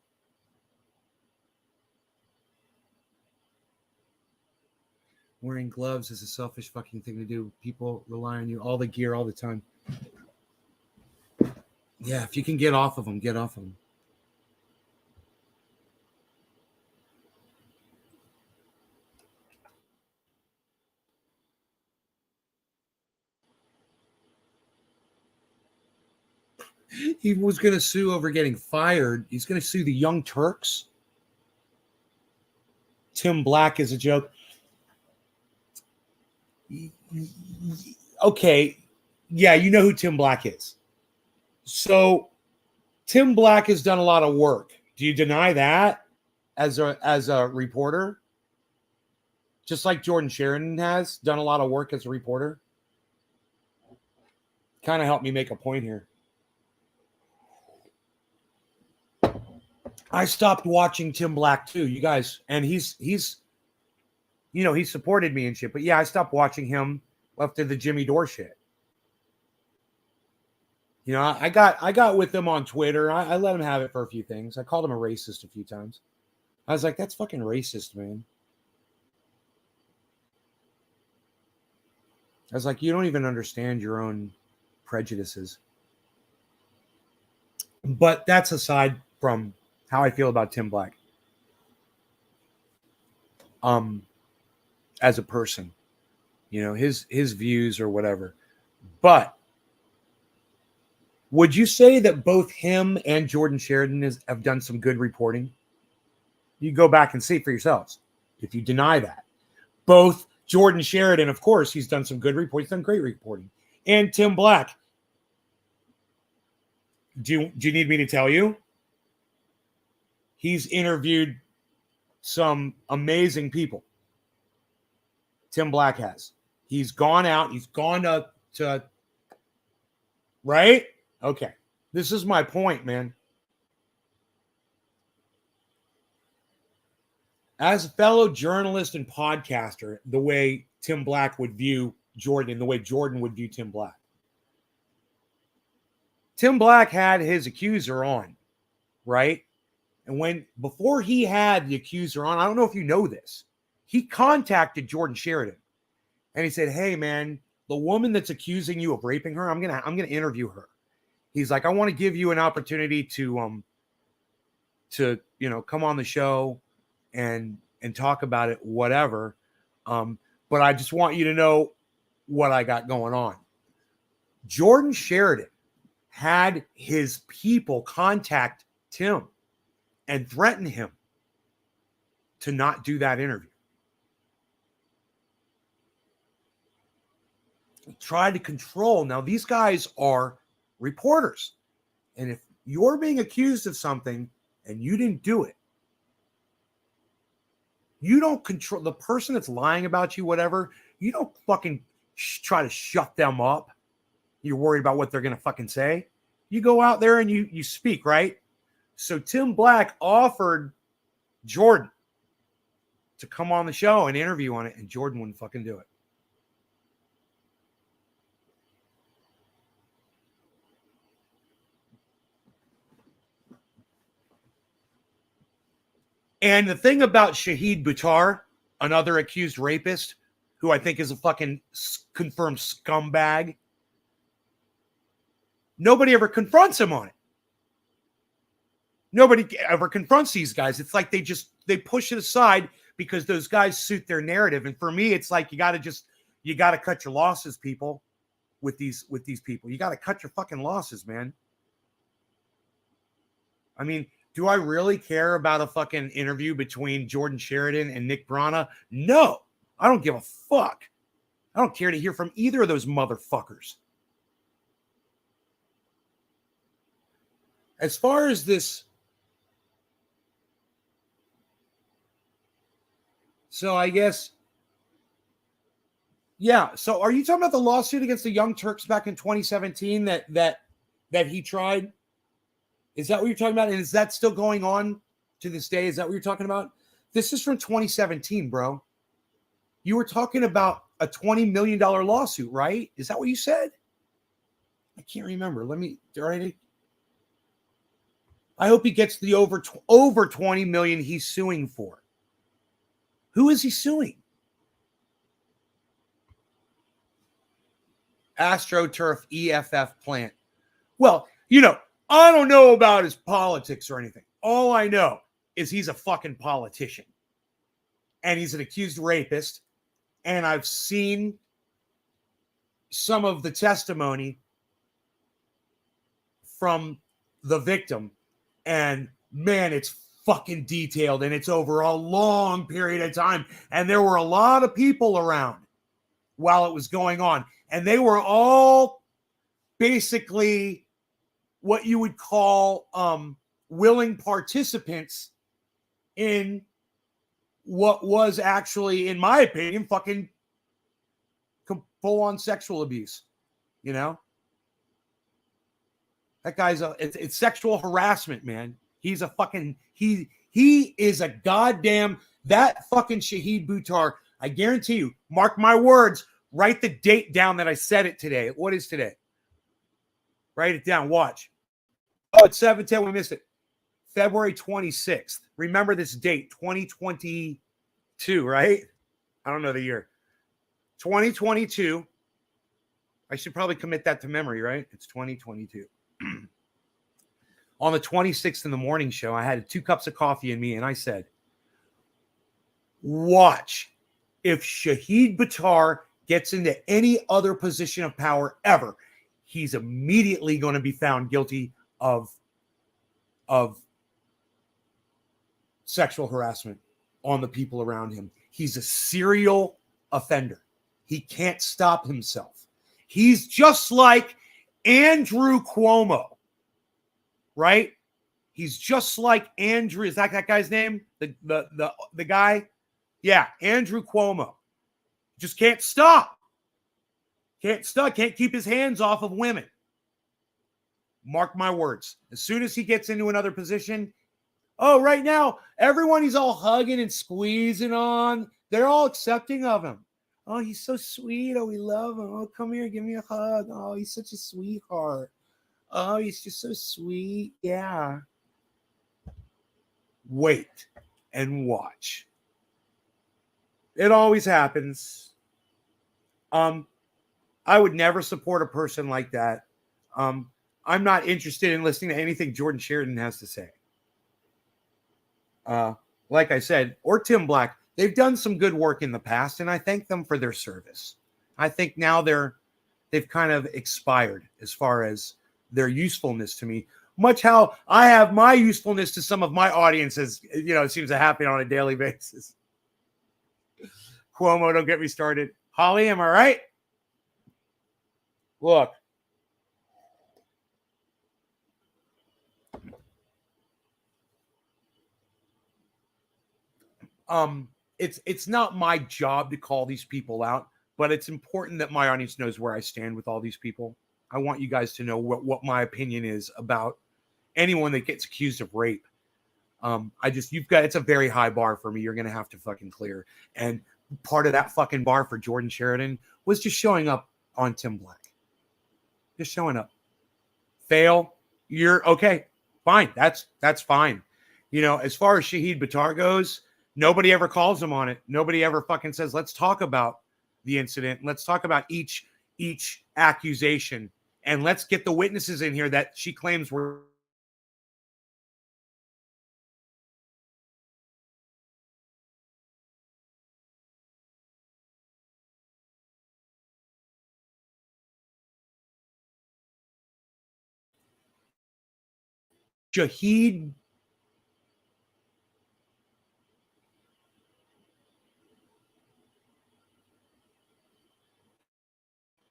Wearing gloves is a selfish fucking thing to do. People rely on you, all the gear, all the time. Yeah, if you can get off of them, get off of them. He was going to sue over getting fired. He's going to sue the Young Turks. Tim Black is a joke. Okay. Yeah, you know who Tim Black is. So Tim Black has done a lot of work. Do you deny that as a reporter? Just like Jordan Sheridan has done a lot of work as a reporter. Kind of helped me make a point here. I stopped watching Tim Black too, you guys, and he's you know, he supported me and shit. But yeah, I stopped watching him after the Jimmy Dore shit. You know, I got with him on Twitter. I let him have it for a few things. I called him a racist a few times. I was like, that's fucking racist, man. I was like, you don't even understand your own prejudices. But that's aside from how I feel about Tim Black. As a person, you know, his views or whatever. But would you say that both him and Jordan Sheridan have done some good reporting? You go back and see for yourselves if you deny that. Both Jordan Sheridan, of course, he's done some good reporting. He's done great reporting. And Tim Black. Do you need me to tell you? He's interviewed some amazing people. Tim Black has. He's gone out. He's gone to right? Okay. This is my point, man. As a fellow journalist and podcaster, the way Tim Black would view Jordan and the way Jordan would view Tim Black. Tim Black had his accuser on, right? And before he had the accuser on, I don't know if you know this, he contacted Jordan Sheridan and he said, hey man, the woman that's accusing you of raping her, I'm gonna interview her. He's like, I want to give you an opportunity to you know, come on the show and talk about it, whatever. But I just want you to know what I got going on. Jordan Sheridan had his people contact Tim and threaten him to not do that interview. He tried to control. Now, these guys are reporters. And if you're being accused of something and you didn't do it, you don't control the person that's lying about you, whatever. You don't fucking try to shut them up. You're worried about what they're going to fucking say. You go out there and you speak, right? So Tim Black offered Jordan to come on the show and interview on it, and Jordan wouldn't fucking do it. And the thing about Shahid Buttar, another accused rapist, who I think is a fucking confirmed scumbag, nobody ever confronts him on it. Nobody ever confronts these guys. It's like they push it aside because those guys suit their narrative. And for me, it's like you got to cut your losses, people, with these people. You got to cut your fucking losses, man. I mean, do I really care about a fucking interview between Jordan Sheridan and Nick Brana? No, I don't give a fuck. I don't care to hear from either of those motherfuckers. As far as this, so I guess, yeah. So are you talking about the lawsuit against the Young Turks back in 2017 that he tried? Is that what you're talking about? And is that still going on to this day? Is that what you're talking about? This is from 2017, bro. You were talking about a $20 million lawsuit, right? Is that what you said? I can't remember. I hope he gets the over 20 million he's suing for. Who is he suing? AstroTurf EFF plant. Well, you know, I don't know about his politics or anything. All I know is he's a fucking politician. And he's an accused rapist. And I've seen some of the testimony from the victim, and man, it's fucking detailed, and it's over a long period of time, and there were a lot of people around while it was going on, and they were all basically what you would call willing participants in what was actually, in my opinion, fucking full-on sexual abuse. You know, that guy's it's sexual harassment, man. He's a fucking he is a goddamn, that fucking Shahid Buttar. I guarantee you, mark my words, write the date down that I said it today. What is today? Write it down. Watch. Oh, it's 7/10. We missed it. February 26th. Remember this date, 2022, right? I don't know the year. 2022. I should probably commit that to memory, right? It's 2022. On the 26th in the morning show, I had 2 cups of coffee in me, and I said, watch if Shahid Buttar gets into any other position of power ever, he's immediately going to be found guilty of sexual harassment on the people around him. He's a serial offender. He can't stop himself. He's just like Andrew Cuomo, right? He's just like Andrew. Is that guy's name? The guy? Yeah, Andrew Cuomo. Just can't stop. Can't stop. Can't keep his hands off of women. Mark my words. As soon as he gets into another position, oh, right now, everyone he's all hugging and squeezing on, they're all accepting of him. Oh, he's so sweet. Oh, we love him. Oh, come here, give me a hug. Oh, he's such a sweetheart. Oh, he's just so sweet. Yeah. Wait and watch. It always happens. I would never support a person like that. I'm not interested in listening to anything Jordan Sheridan has to say. Like I said, or Tim Black, they've done some good work in the past, and I thank them for their service. I think now they've kind of expired as far as their usefulness to me. Much how I have my usefulness to some of my audiences, it seems to happen on a daily basis. Cuomo, don't get me started. Holly, am I right? Look. It's not my job to call these people out, but it's important that my audience knows where I stand with all these people. I want you guys to know what my opinion is about anyone that gets accused of rape. It's a very high bar for me. You're going to have to fucking clear. And part of that fucking bar for Jordan Sheridan was just showing up on Tim Black. Just showing up. Fail. You're okay. Fine. That's fine. As far as Shahid Buttar goes, nobody ever calls him on it. Nobody ever fucking says, let's talk about the incident. Let's talk about each accusation. And let's get the witnesses in here that she claims were. Shahid.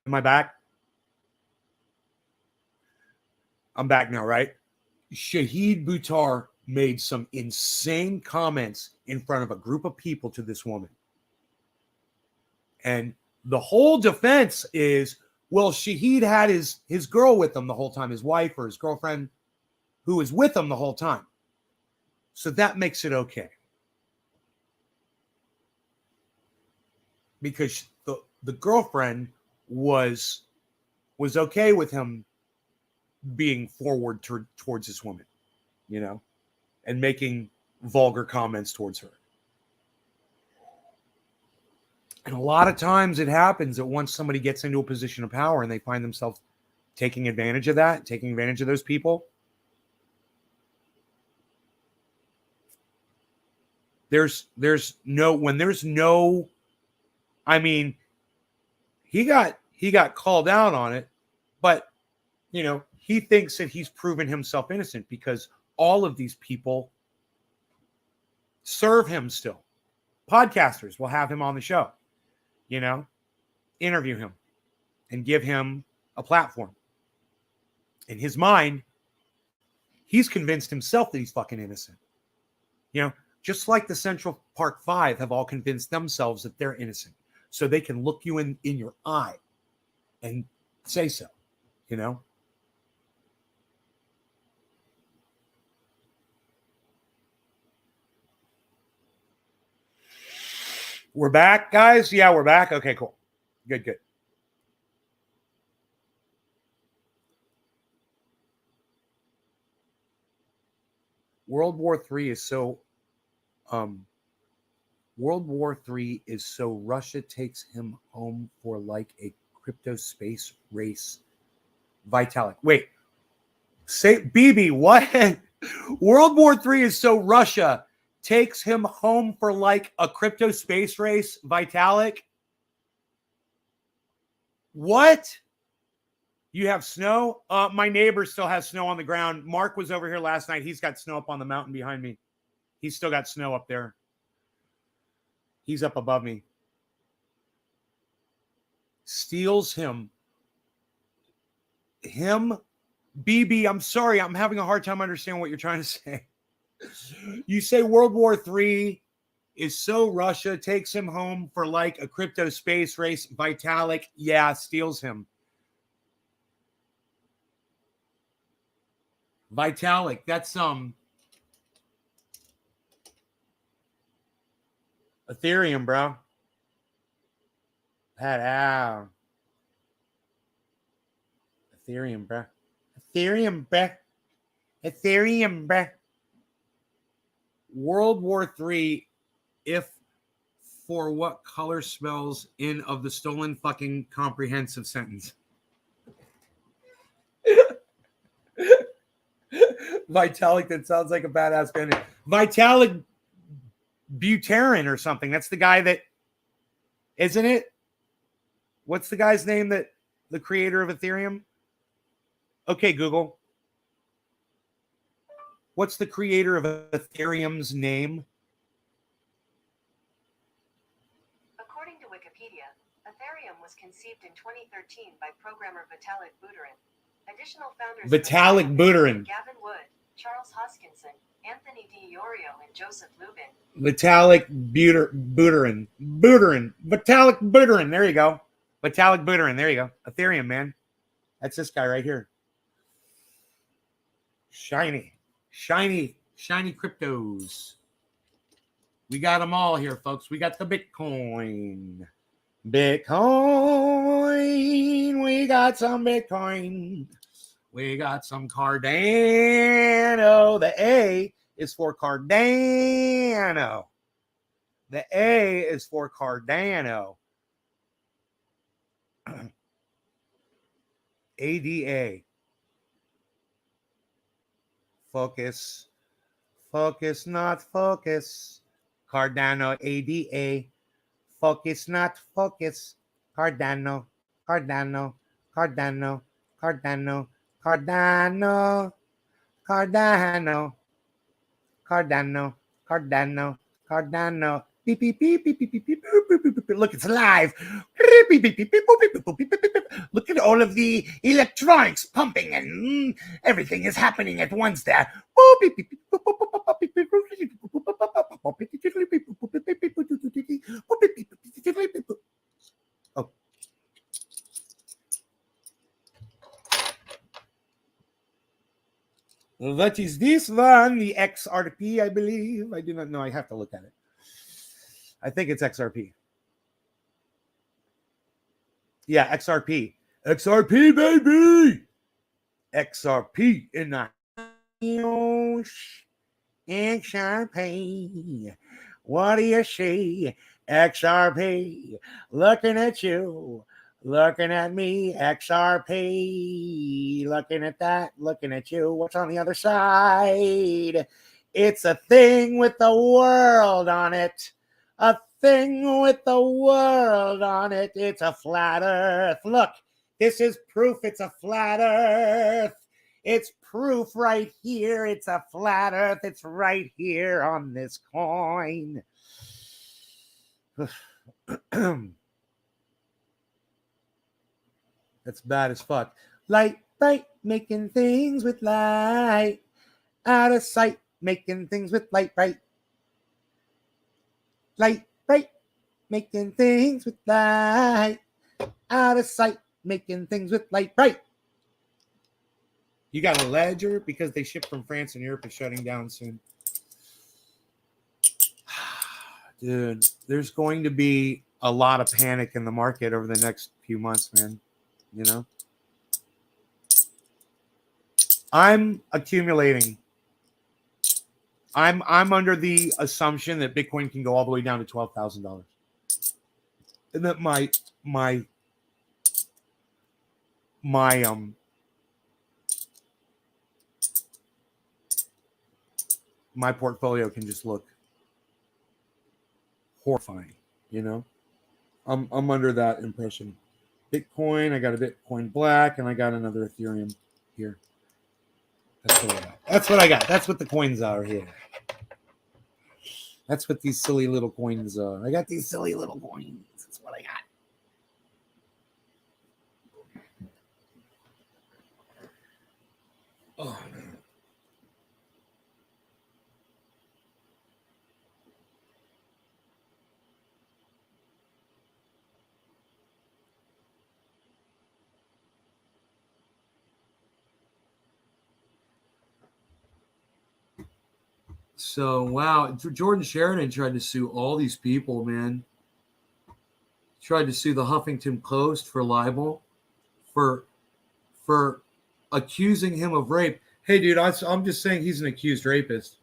Am I back? I'm back now, right? Shahid Buttar made some insane comments in front of a group of people to this woman. And the whole defense is, well, Shahid had his girl with him the whole time, his wife or his girlfriend, who was with him the whole time. So that makes it okay. Because the girlfriend was okay with him being forward towards this woman, and making vulgar comments towards her. And a lot of times it happens that once somebody gets into a position of power and they find themselves taking advantage of that, taking advantage of those people, there's no, I mean, he got called out on it, but he thinks that he's proven himself innocent because all of these people serve him still. Podcasters will have him on the show, interview him and give him a platform. In his mind, he's convinced himself that he's fucking innocent. Just like the Central Park Five have all convinced themselves that they're innocent. So they can look you in your eye and say so, We're back, guys. Yeah, we're back. Okay, cool. Good. World War III is so Russia takes him home for like a crypto space race. Vitalik. Wait. Say BB, what? World War III is so Russia takes him home for like a crypto space race. Vitalik. What? You have snow? My neighbor still has snow on the ground. Mark was over here last night. He's got snow up on the mountain behind me. He's still got snow up there. He's up above me. Steals him. BB, I'm sorry. I'm having a hard time understanding what you're trying to say. You say World War III is so Russia takes him home for like a crypto space race. Vitalik, yeah, steals him. Vitalik, that's Ethereum, bro. Ethereum, bro. Ethereum, bro. World War III, if for what color smells in of the stolen fucking comprehensive sentence. Vitalik, that sounds like a badass band. Vitalik Buterin or something. That's the guy that, isn't it? What's the guy's name that the creator of Ethereum? Okay, Google. What's the creator of Ethereum's name? According to Wikipedia, Ethereum was conceived in 2013 by programmer Vitalik Buterin. Additional founders Vitalik Buterin. Gavin Wood, Charles Hoskinson, Anthony DiIorio, and Joseph Lubin. Vitalik Buterin. Vitalik Buterin. There you go. Vitalik Buterin. There you go. Ethereum, man. That's this guy right here. Shiny cryptos. We got them all here, folks. We got the Bitcoin. We got some Bitcoin. We got some Cardano. The A is for Cardano. The A is for Cardano. ADA. Focus, not focus. Cardano, ADA. Focus, not focus. Cardano. Beep, beep, beep, beep, beep, beep, beep, beep, beep, beep, beep. Look, it's live. Beep, beep, beep, beep, beep, beep, beep, beep, beep, beep. Look at all of the electronics pumping and everything is happening at once there. Oh. What is this one? The XRP, I believe. I do not know. I have to look at it. I think it's XRP. Yeah, XRP. XRP, baby. XRP in the XRP. What do you see? XRP. Looking at you. Looking at me. XRP. Looking at that. Looking at you. What's on the other side? It's a thing with the world on it. A thing with the world on it. It's a flat earth. Look, this is proof it's a flat earth. It's proof right here. It's a flat earth. It's right here on this coin. That's bad as fuck. Light, bright, making things with light. Out of sight, making things with light, bright. Light, bright, making things with light. Out of sight, making things with light, bright. You got a ledger because they ship from France and Europe is shutting down soon. Dude, there's going to be a lot of panic in the market over the next few months, man. You know? I'm accumulating. I'm under the assumption that Bitcoin can go all the way down to $12,000. And that my portfolio can just look horrifying, you know? I'm under that impression. Bitcoin, I got a Bitcoin Black, and I got another Ethereum here. That's what I got. That's what I got. That's what the coins are here. That's what these silly little coins are. I got these silly little coins. That's what I got. Oh, man. So, wow. Jordan Sheridan tried to sue all these people, man. Tried to sue the Huffington Post for libel, for accusing him of rape. Hey, dude, I'm just saying he's an accused rapist.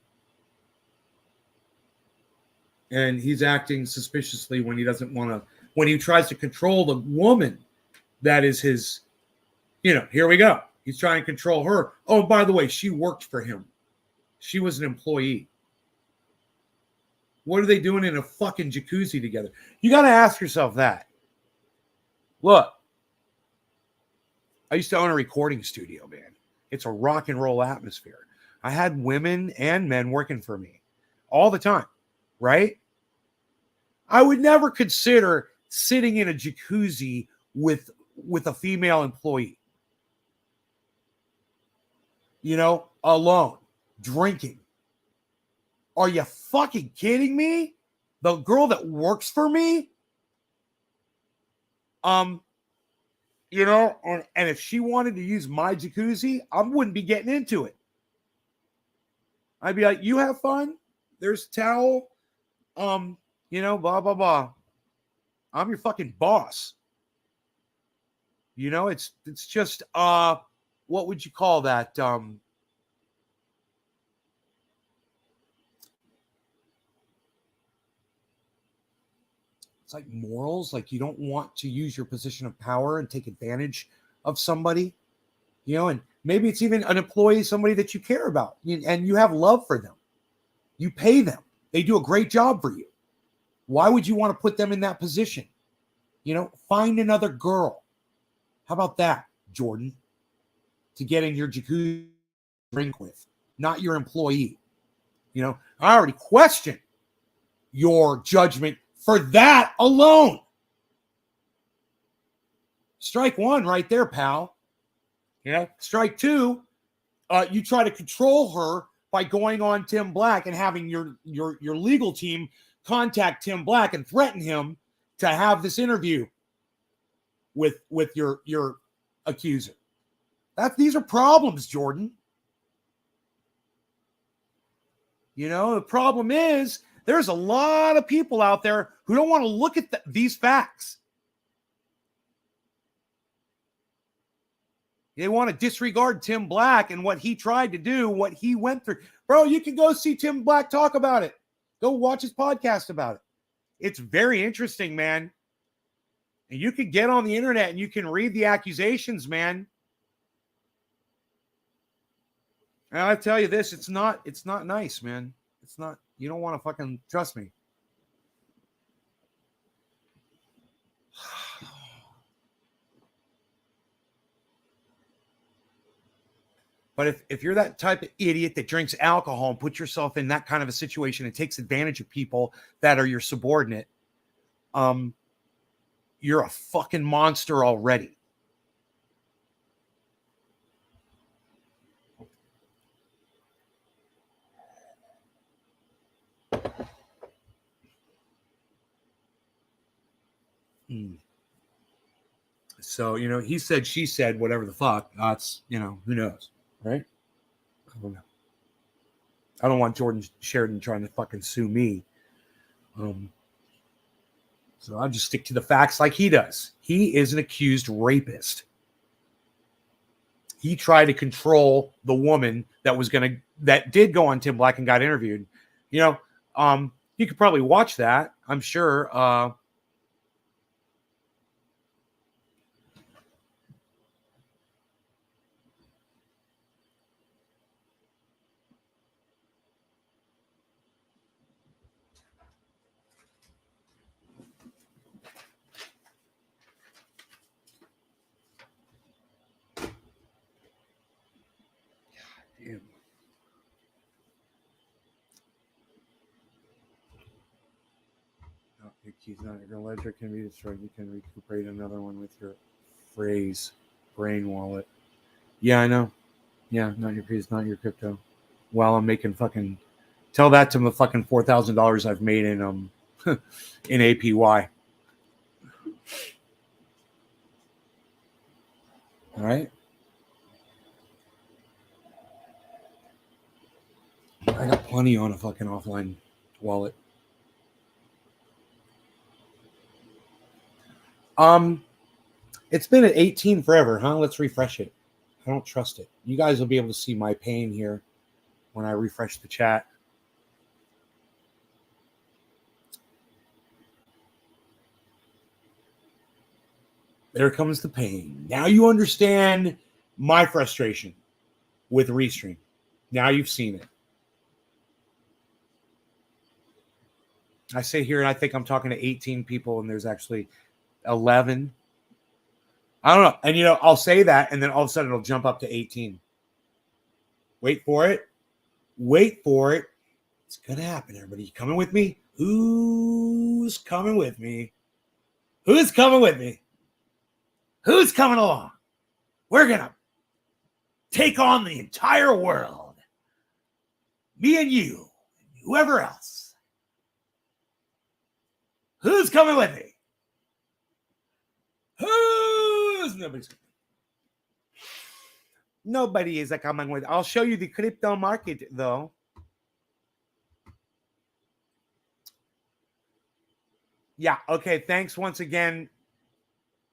And he's acting suspiciously when he doesn't want to, when he tries to control the woman that is his, here we go. He's trying to control her. Oh, by the way, she worked for him. She was an employee. What are they doing in a fucking jacuzzi together? You got to ask yourself that. Look, I used to own a recording studio, man. It's a rock and roll atmosphere. I had women and men working for me all the time, right? I would never consider sitting in a jacuzzi with a female employee. Alone, drinking. Are you fucking kidding me? The girl that works for me? And if she wanted to use my jacuzzi, I wouldn't be getting into it. I'd be like, you have fun. There's a towel. Blah, blah, blah. I'm your fucking boss. It's just, what would you call that? It's like morals. Like you don't want to use your position of power and take advantage of somebody, and maybe it's even an employee, somebody that you care about and you have love for them. You pay them. They do a great job for you. Why would you want to put them in that position? Find another girl. How about that, Jordan? To get in your jacuzzi drink with, not your employee. I already questioned your judgment for that alone. Strike one right there, pal. Strike two, you try to control her by going on Tim Black and having your legal team contact Tim Black and threaten him to have this interview with your accuser. These are problems, Jordan. The problem is there's a lot of people out there who don't want to look at these facts. They want to disregard Tim Black and what he tried to do, what he went through. Bro, you can go see Tim Black talk about it. Go watch his podcast about it. It's very interesting, man. And you can get on the internet and you can read the accusations, man. And I tell you this, it's not nice, man. It's not, you don't want to fucking trust me. But if you're that type of idiot that drinks alcohol and puts yourself in that kind of a situation and takes advantage of people that are your subordinate, you're a fucking monster already. So, he said, she said, whatever the fuck. It's, who knows, right? I don't know. I don't want Jordan Sheridan trying to fucking sue me. So I'll just stick to the facts like he does. He is an accused rapist. He tried to control the woman that did go on Tim Black and got interviewed. You could probably watch that, I'm sure. Damn. Your key's not your ledger can be destroyed. You can recuperate another one with your phrase brain wallet. Yeah, I know. Yeah, not your keys, not your crypto. While I'm making fucking tell that to the fucking $4,000 I've made in in APY. All right. I got plenty on a fucking offline wallet. It's been at 18 forever, huh? Let's refresh it. I don't trust it. You guys will be able to see my pain here when I refresh the chat. There comes the pain. Now you understand my frustration with Restream. Now you've seen it. I say here, and I think I'm talking to 18 people, and there's actually 11. I don't know. And, I'll say that, and then all of a sudden it'll jump up to 18. Wait for it. Wait for it. It's going to happen, everybody. You coming with me? Who's coming with me? Who's coming with me? Who's coming along? We're going to take on the entire world. Me and you, and whoever else. Who's coming with me? Nobody is coming with. I'll show you the crypto market, though. Yeah, okay. Thanks once again,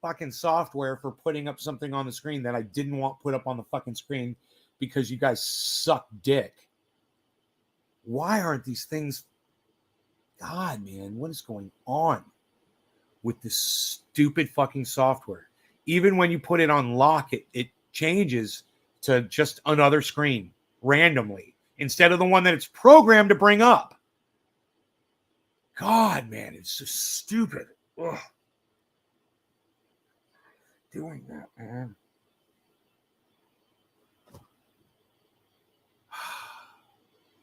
fucking software, for putting up something on the screen that I didn't want put up on the fucking screen because you guys suck dick. Why aren't these things... God, man, what is going on with this stupid fucking software? Even when you put it on lock, it changes to just another screen randomly instead of the one that it's programmed to bring up. God, man, it's just stupid. Ugh. Doing that, man.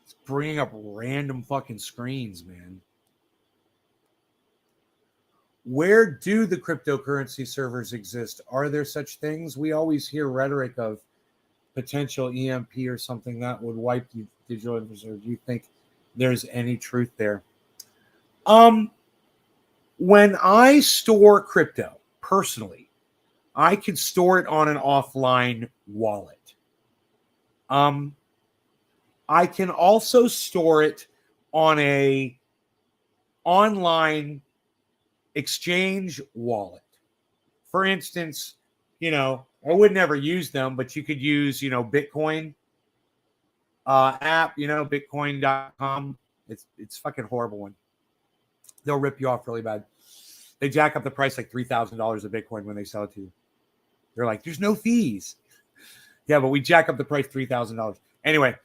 It's bringing up random fucking screens, man. Where do the cryptocurrency servers exist? Are there such things? We always hear rhetoric of potential EMP or something that would wipe the digital infrastructure. Do you think there's any truth there? When I store crypto, personally, I can store it on an offline wallet. I can also store it on a online exchange wallet. For instance, I would never use them, but you could use, Bitcoin app, bitcoin.com. It's fucking horrible one. They'll rip you off really bad. They jack up the price like $3,000 of Bitcoin when they sell it to you. They're like, there's no fees. Yeah, but we jack up the price $3,000. Anyway,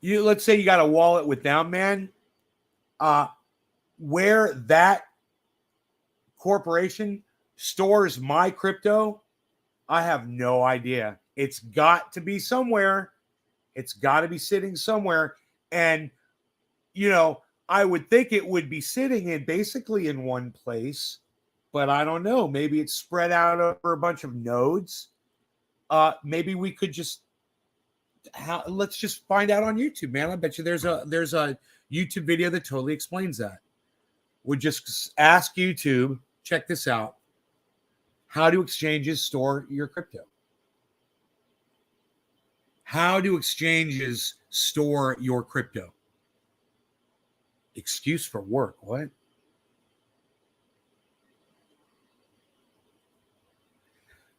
let's say you got a wallet with them, man. Where that corporation stores my crypto, I have no idea. It's got to be somewhere. It's got to be sitting somewhere. And, you know, I would think it would be sitting in basically in one place, but I don't know. Maybe it's spread out over a bunch of nodes. Maybe we could just let's just find out on YouTube, man. I bet you there's a YouTube video that totally explains that. Would just ask YouTube, check this out. How do exchanges store your crypto? How do exchanges store your crypto? Excuse for work. What?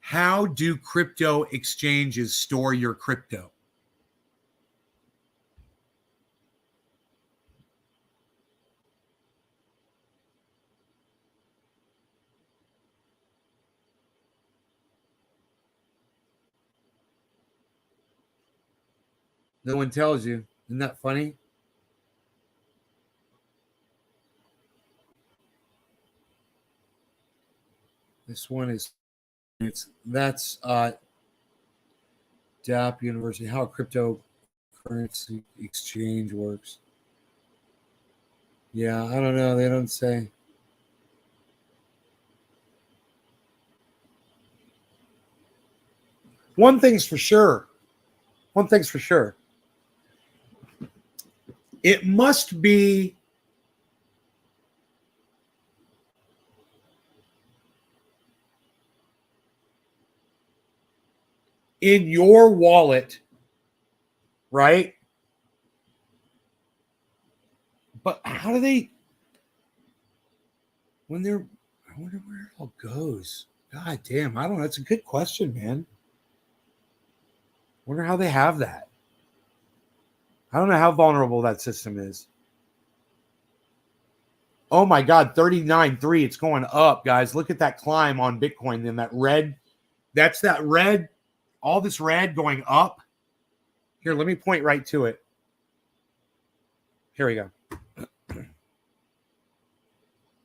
How do crypto exchanges store your crypto? No one tells you. Isn't that funny? This one is that's DAP University, how cryptocurrency exchange works. Yeah, I don't know. They don't say. One thing's for sure. It must be in your wallet, right? But how do they, when they're, I wonder where it all goes. God damn, I don't know. That's a good question, man. Wonder how they have that. I don't know how vulnerable that system is. Oh my God, 39.3. It's going up, guys. Look at that climb on Bitcoin. Then that red, that's that red, all this red going up. Here, let me point right to it. Here we go.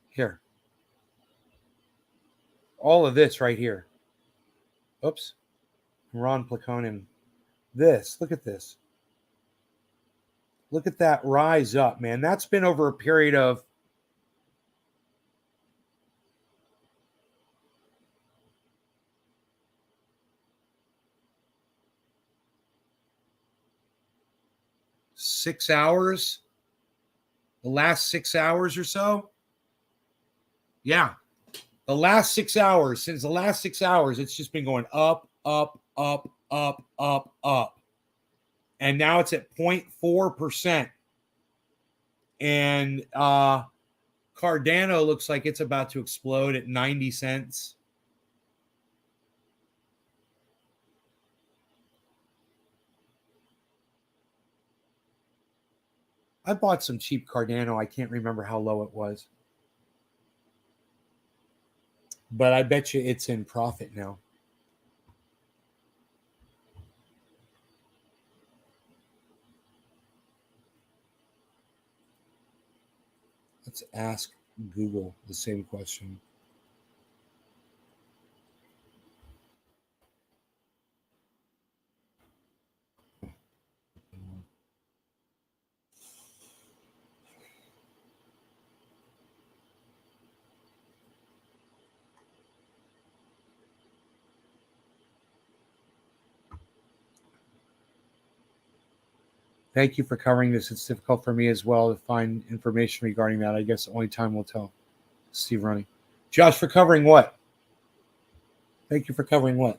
Here. All of this right here. Oops. Ron Plakonin. This, look at this. Look at that rise up, man. That's been over a period of six hours. The last 6 hours or so. Yeah. The last 6 hours, since the last 6 hours, it's just been going up, up, up, up, up, up. And now it's at 0.4%. And Cardano looks like it's about to explode at 90 cents. I bought some cheap Cardano. I can't remember how low it was. But I bet you it's in profit now. Let's ask Google the same question. Thank you for covering this. It's difficult for me as well to find information regarding that. I guess only time will tell. Steve Ronnie. Josh, for covering what? Thank you for covering what?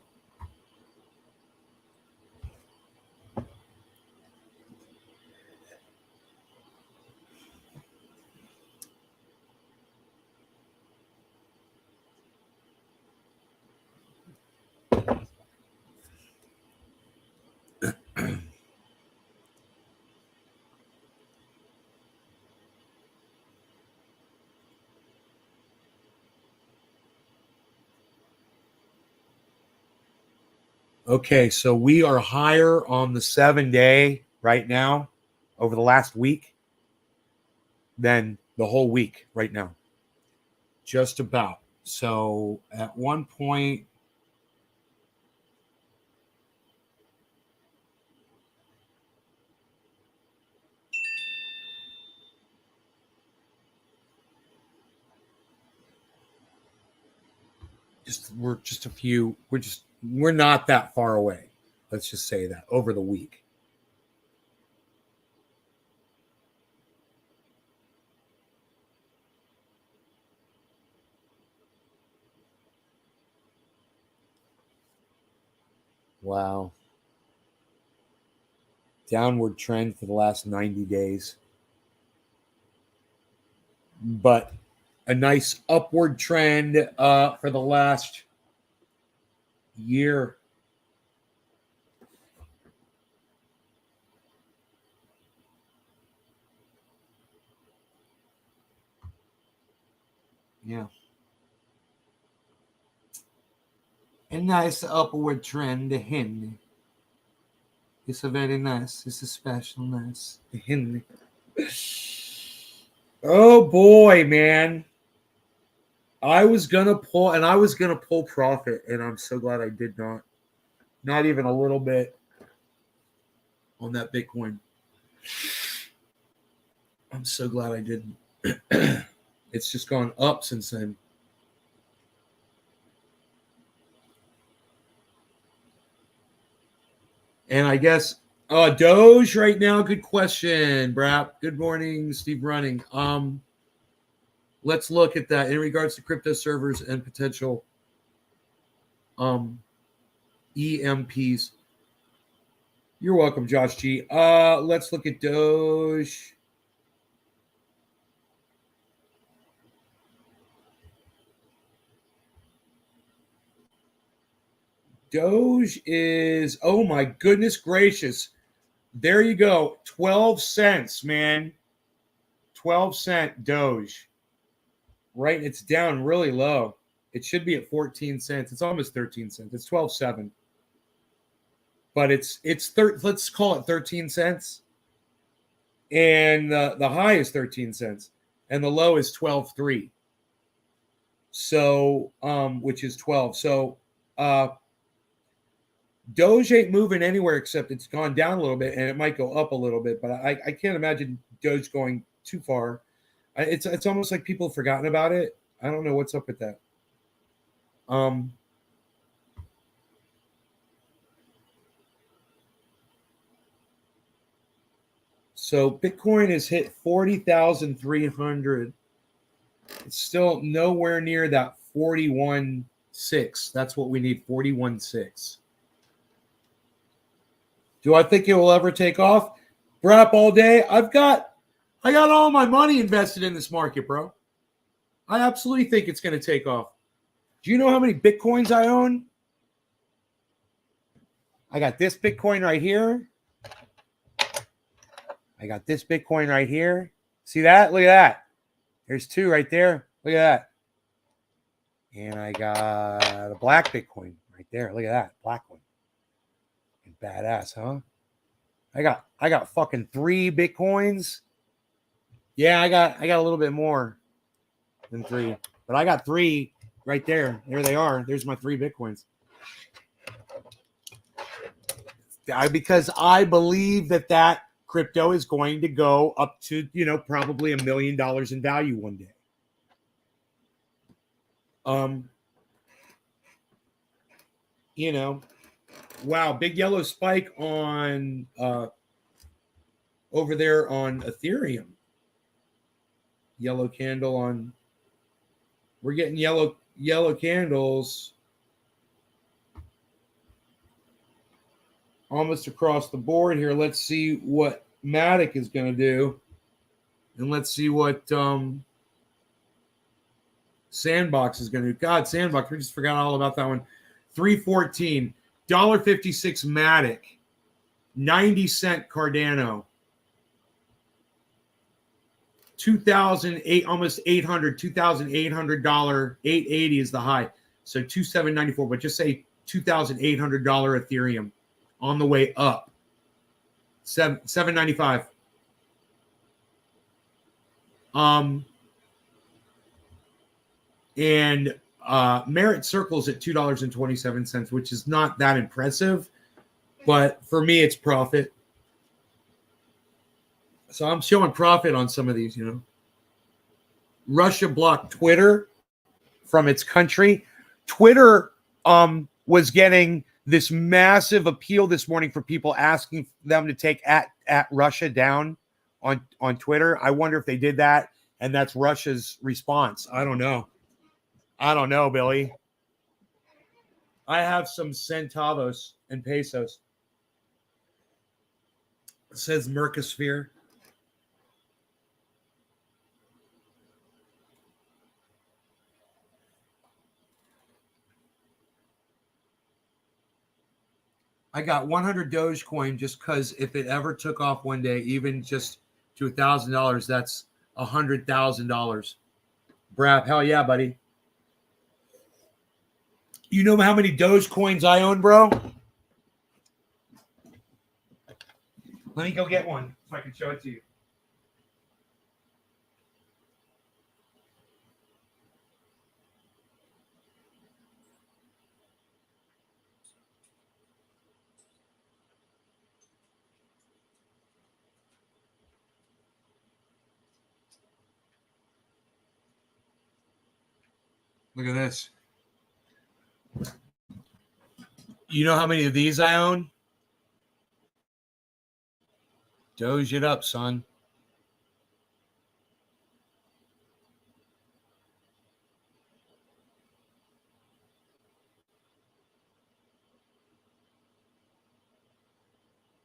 Okay, so we are higher on the 7-day right now over the last week than the whole week right now. Just about. So at one point, we're not that far away. Let's just say that over the week. Wow. Downward trend for the last 90 days. But a nice upward trend for the last year. Yeah. A nice upward trend. It's a very nice. It's a special nice. Oh boy, man. I was gonna pull profit, and I'm so glad I did not. Not even a little bit on that Bitcoin. I'm so glad I didn't. It's just gone up since then. And I guess Doge right now, good question, Brap. Good morning, Steve Running. Let's look at that in regards to crypto servers and potential EMPs. You're welcome, Josh G. Let's look at Doge. Doge is, oh my goodness gracious. There you go. 12 cents, man. 12-cent Doge. Right? It's down really low. It should be at 14 cents. It's almost 13 cents. It's 12.7. But let's call it 13 cents. And the high is 13 cents. And the low is 12.3. So, which is 12. So, Doge ain't moving anywhere except it's gone down a little bit, and it might go up a little bit, but I can't imagine Doge going too far. It's almost like people have forgotten about it. I don't know what's up with that. So Bitcoin has hit 40,300. It's still nowhere near that 41.6. That's what we need, 41.6. Do I think it will ever take off? Brap all day. I got all my money invested in this market, bro. I absolutely think it's going to take off. Do you know how many Bitcoins I own? I got this Bitcoin right here. I got this Bitcoin right here. See that? Look at that. There's two right there. Look at that. And I got a black Bitcoin right there. Look at that. Black one. Badass, huh? I got fucking 3 Bitcoins. Yeah, I got a little bit more than 3. But I got 3 right there. There they are. There's my 3 Bitcoins. Because I believe that crypto is going to go up to, probably $1 million in value one day. Wow, big yellow spike on over there on Ethereum. Yellow candle on. We're getting yellow candles almost across the board here. Let's see what Matic is going to do, and let's see what Sandbox is going to do. God, Sandbox, we just forgot all about that one. 314, $1.56 Matic, 90-cent Cardano, 2,008, almost $800, $2,800, $880 is the high. So 2,794, but just say $2,800 Ethereum on the way up. 795. And Merit Circle's at $2.27, which is not that impressive, but for me, it's profit. So I'm showing profit on some of these, you know. Russia blocked Twitter from its country. Twitter was getting this massive appeal this morning for people asking them to take at Russia down on Twitter. I wonder if they did that, and that's Russia's response. I don't know. Billy. I have some centavos and pesos. It says Mercosphere. I got 100 Dogecoin just because if it ever took off one day, even just to $1,000, that's $100,000. Brap, hell yeah, buddy. You know how many Dogecoins I own, bro? Let me go get one so I can show it to you. Look at this. You know how many of these I own? Doge it up, son.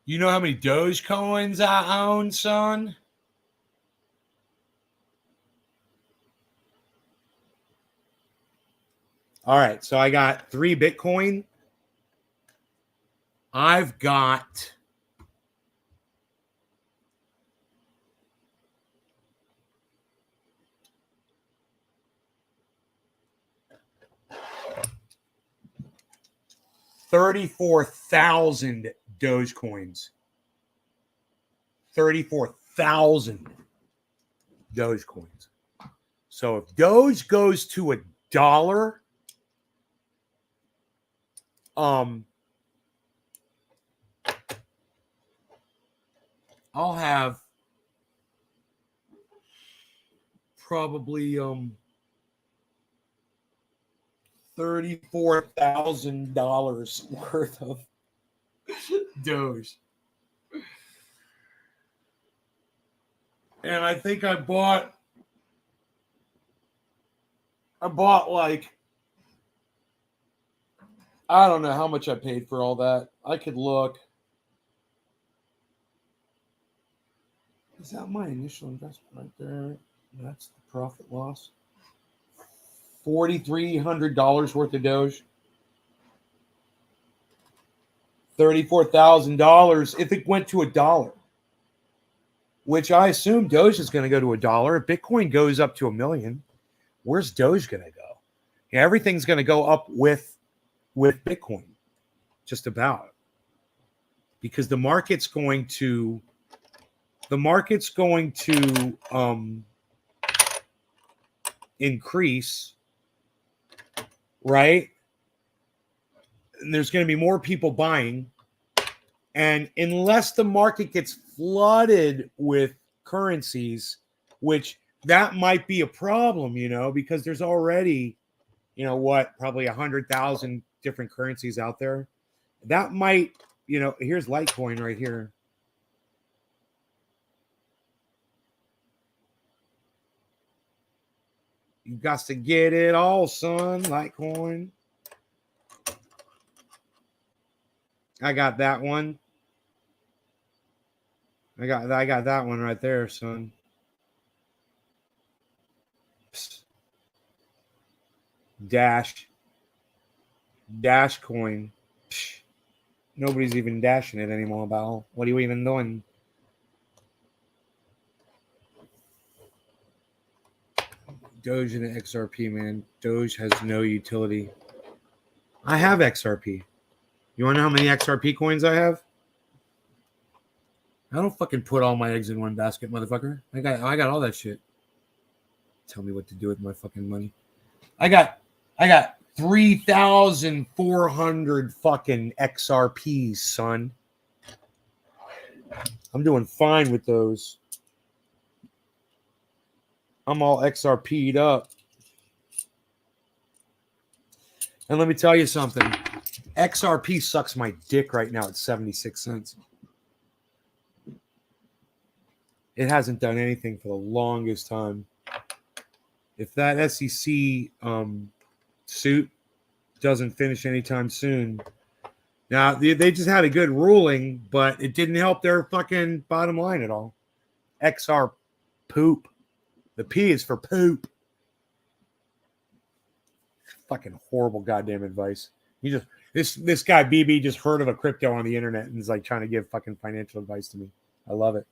You know how many Dogecoins I own, son? All right, so I got 3 Bitcoin. I've got $34,000 Dogecoins. 34,000 Dogecoins. So if Doge goes to $1, I'll have probably $34,000 worth of Doge. And I think I bought like, I don't know how much I paid for all that. I could look. Is that my initial investment right there? That's the profit loss. $4,300 worth of Doge. $34,000 if it went to $1, which I assume Doge is going to go to $1. If Bitcoin goes up to $1 million, where's Doge going to go? Yeah, everything's going to go up with Bitcoin, just about, because the market's going to increase, right? And there's going to be more people buying, and unless the market gets flooded with currencies, which that might be a problem, you know, because there's already, you know what, probably 100,000 different currencies out there. That might, you know, here's Litecoin right here. You got to get it all, son. Litecoin. I got that one. I got that one right there, son. Dash coin. Psh. Nobody's even dashing it anymore, Bal. What are you even doing? Doge and XRP, man. Doge has no utility. I have XRP. You want to know how many XRP coins I have? I don't fucking put all my eggs in one basket, motherfucker. I got all that shit. Tell me what to do with my fucking money. I got I got 3,400 fucking XRPs, son. I'm doing fine with those. I'm all XRP'd up. And let me tell you something. XRP sucks my dick right now at 76 cents. It hasn't done anything for the longest time. If that SEC suit doesn't finish anytime soon. Now, they just had a good ruling, but it didn't help their fucking bottom line at all. XR poop. The P is for poop. Fucking horrible goddamn advice. You just this guy BB just heard of a crypto on the internet and is like trying to give fucking financial advice to me. I love it.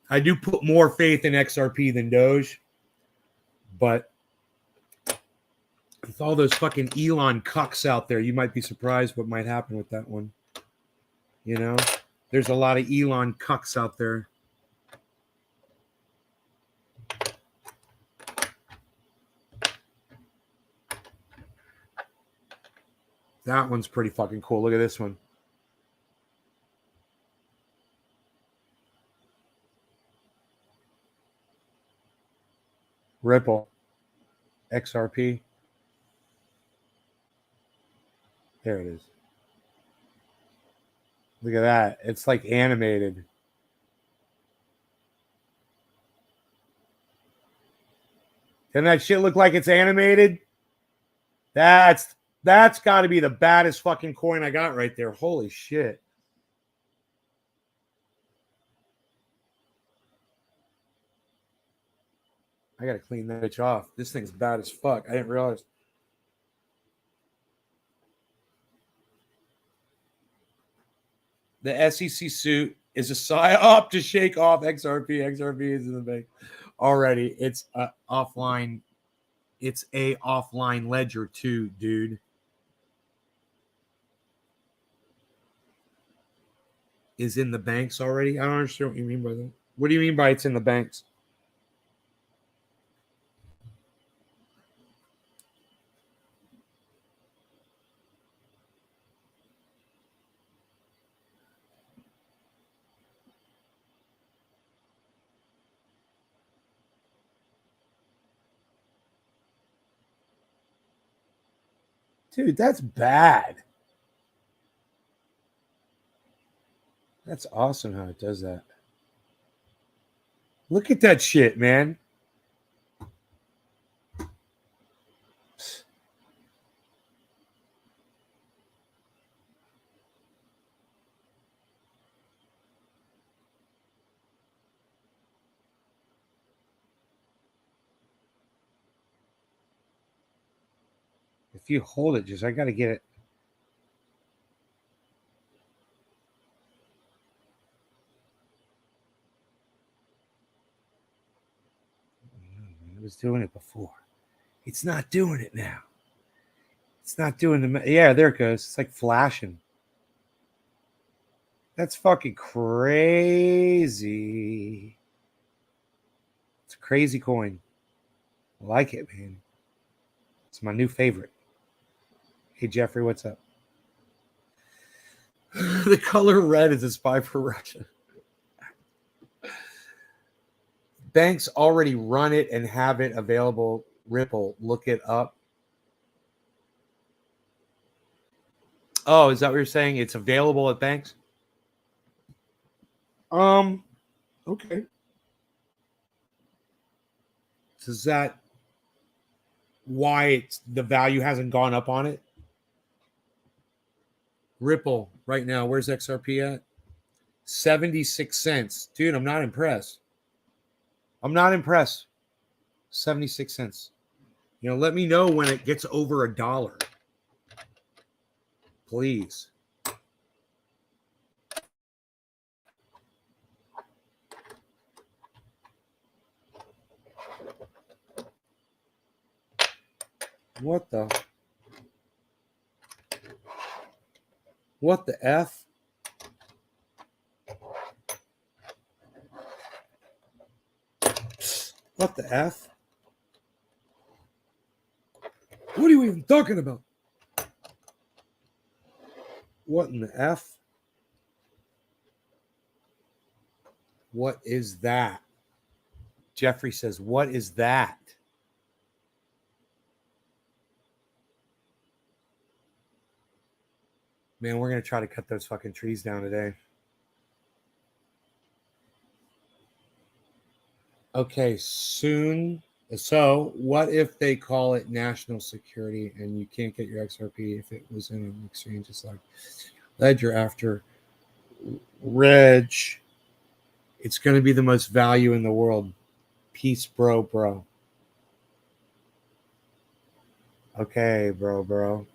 I do put more faith in XRP than Doge, but with all those fucking Elon cucks out there, you might be surprised what might happen with that one. You know, there's a lot of Elon cucks out there. That one's pretty fucking cool. Look at this one. Ripple. XRP. There it is. Look at that. It's like animated. Doesn't that shit look like it's animated? That's got to be the baddest fucking coin I got right there. Holy shit. I got to clean that bitch off. This thing's bad as fuck. I didn't realize. The SEC suit is a psyop to shake off XRP. XRP is in the bank already. It's a offline. It's a offline ledger too, dude. Is in the banks already? I don't understand what you mean by that. What do you mean by it's in the banks? Dude, that's bad. That's awesome how it does that. Look at that shit, man. If you hold it, I got to get it. It was doing it before. It's not doing it now. It's not doing the... Yeah, there it goes. It's like flashing. That's fucking crazy. It's a crazy coin. I like it, man. It's my new favorite. Hey, Jeffrey, what's up? The color red is a spy for Russia. Banks already run it and have it available. Ripple, look it up. Oh, is that what you're saying? It's available at banks? Okay. Is that why the value hasn't gone up on it? Ripple right now, where's XRP at? 76 cents. Dude, I'm not impressed. 76 cents. You know, let me know when it gets over $1. Please. What the F? What the F? What are you even talking about? What in the F? What is that? Jeffrey says, what is that? Man, we're going to try to cut those fucking trees down today. Okay, soon. So, what if they call it national security and you can't get your XRP if it was in an exchange? It's like Ledger after Reg. It's going to be the most value in the world. Peace, bro. Okay, bro.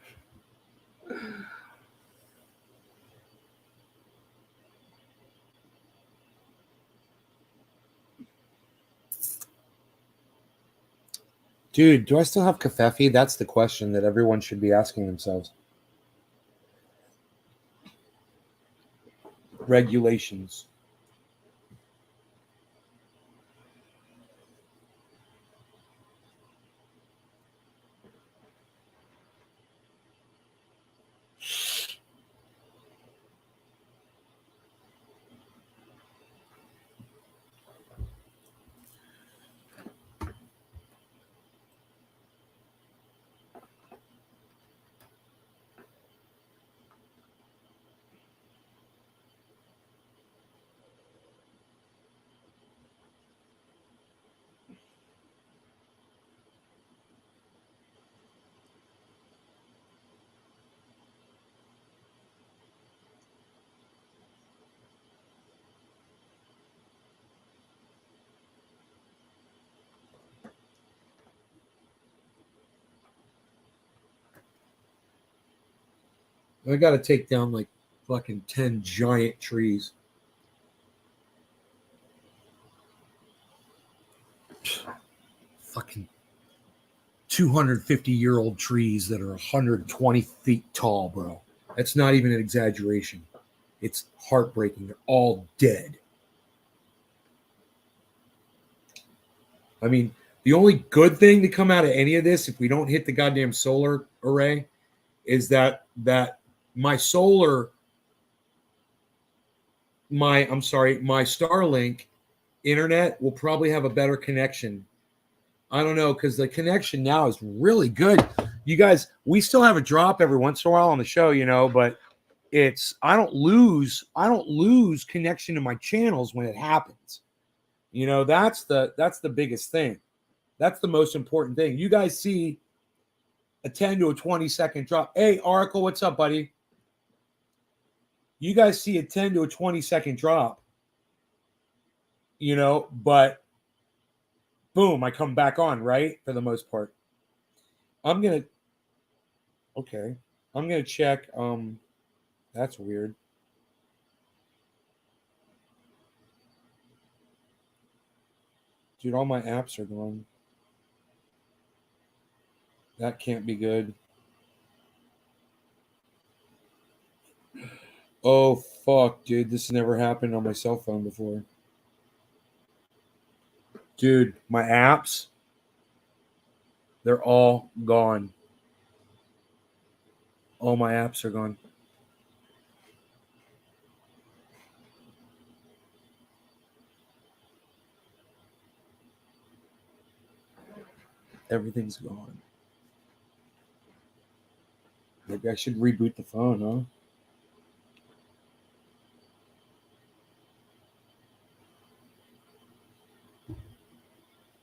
Dude, do I still have Kafefi? That's the question that everyone should be asking themselves. Regulations. I got to take down like fucking 10 giant trees. Fucking 250-year-old trees that are 120 feet tall, bro. That's not even an exaggeration. It's heartbreaking. They're all dead. I mean, the only good thing to come out of any of this, if we don't hit the goddamn solar array, is that my Starlink internet will probably have a better connection. I don't know, because the connection now is really good. You guys, we still have a drop every once in a while on the show, but I don't lose connection to my channels when it happens. That's the biggest thing. That's the most important thing. You guys see a 10 to a 20 second drop. Hey, Oracle, what's up, buddy? You guys see a 10 to a 20 second drop, but boom, I come back on, right? For the most part. I'm going to check. That's weird. Dude, all my apps are gone. That can't be good. Oh, fuck, dude. This has never happened on my cell phone before. Dude, my apps, they're all gone. All my apps are gone. Everything's gone. Maybe I should reboot the phone, huh?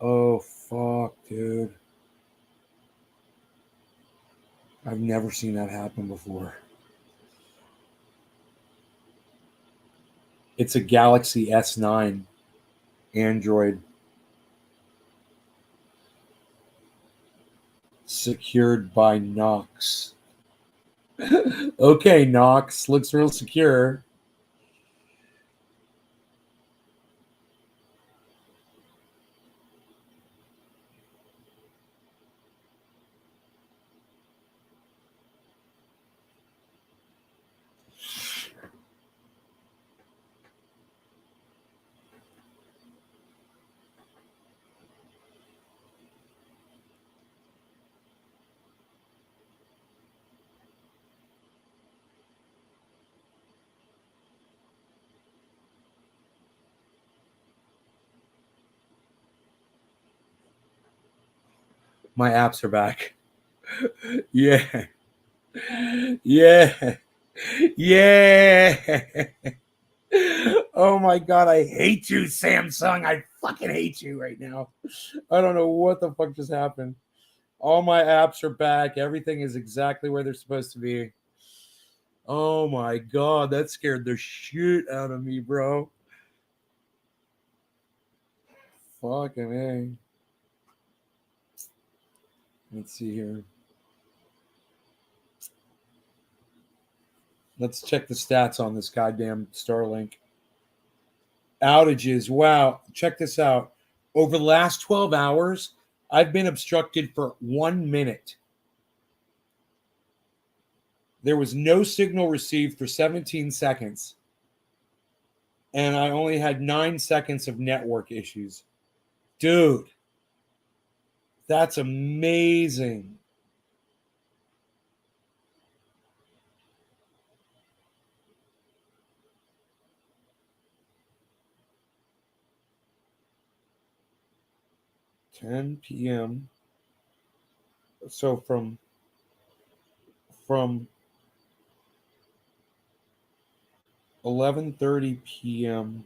Oh, fuck, dude. I've never seen that happen before. It's a Galaxy S9 Android. Secured by Knox. Okay, Knox. Looks real secure. My apps are back. Yeah. Yeah. Yeah. Oh my God, I hate you, Samsung. I fucking hate you right now. I don't know what the fuck just happened. All my apps are back. Everything is exactly where they're supposed to be. Oh my God, that scared the shit out of me, bro. Fucking A. Let's see here. Let's check the stats on this goddamn Starlink. Outages. Wow. Check this out. Over the last 12 hours, I've been obstructed for 1 minute. There was no signal received for 17 seconds. And I only had 9 seconds of network issues. Dude, that's amazing. $10 p.m. So from 11:30 p.m.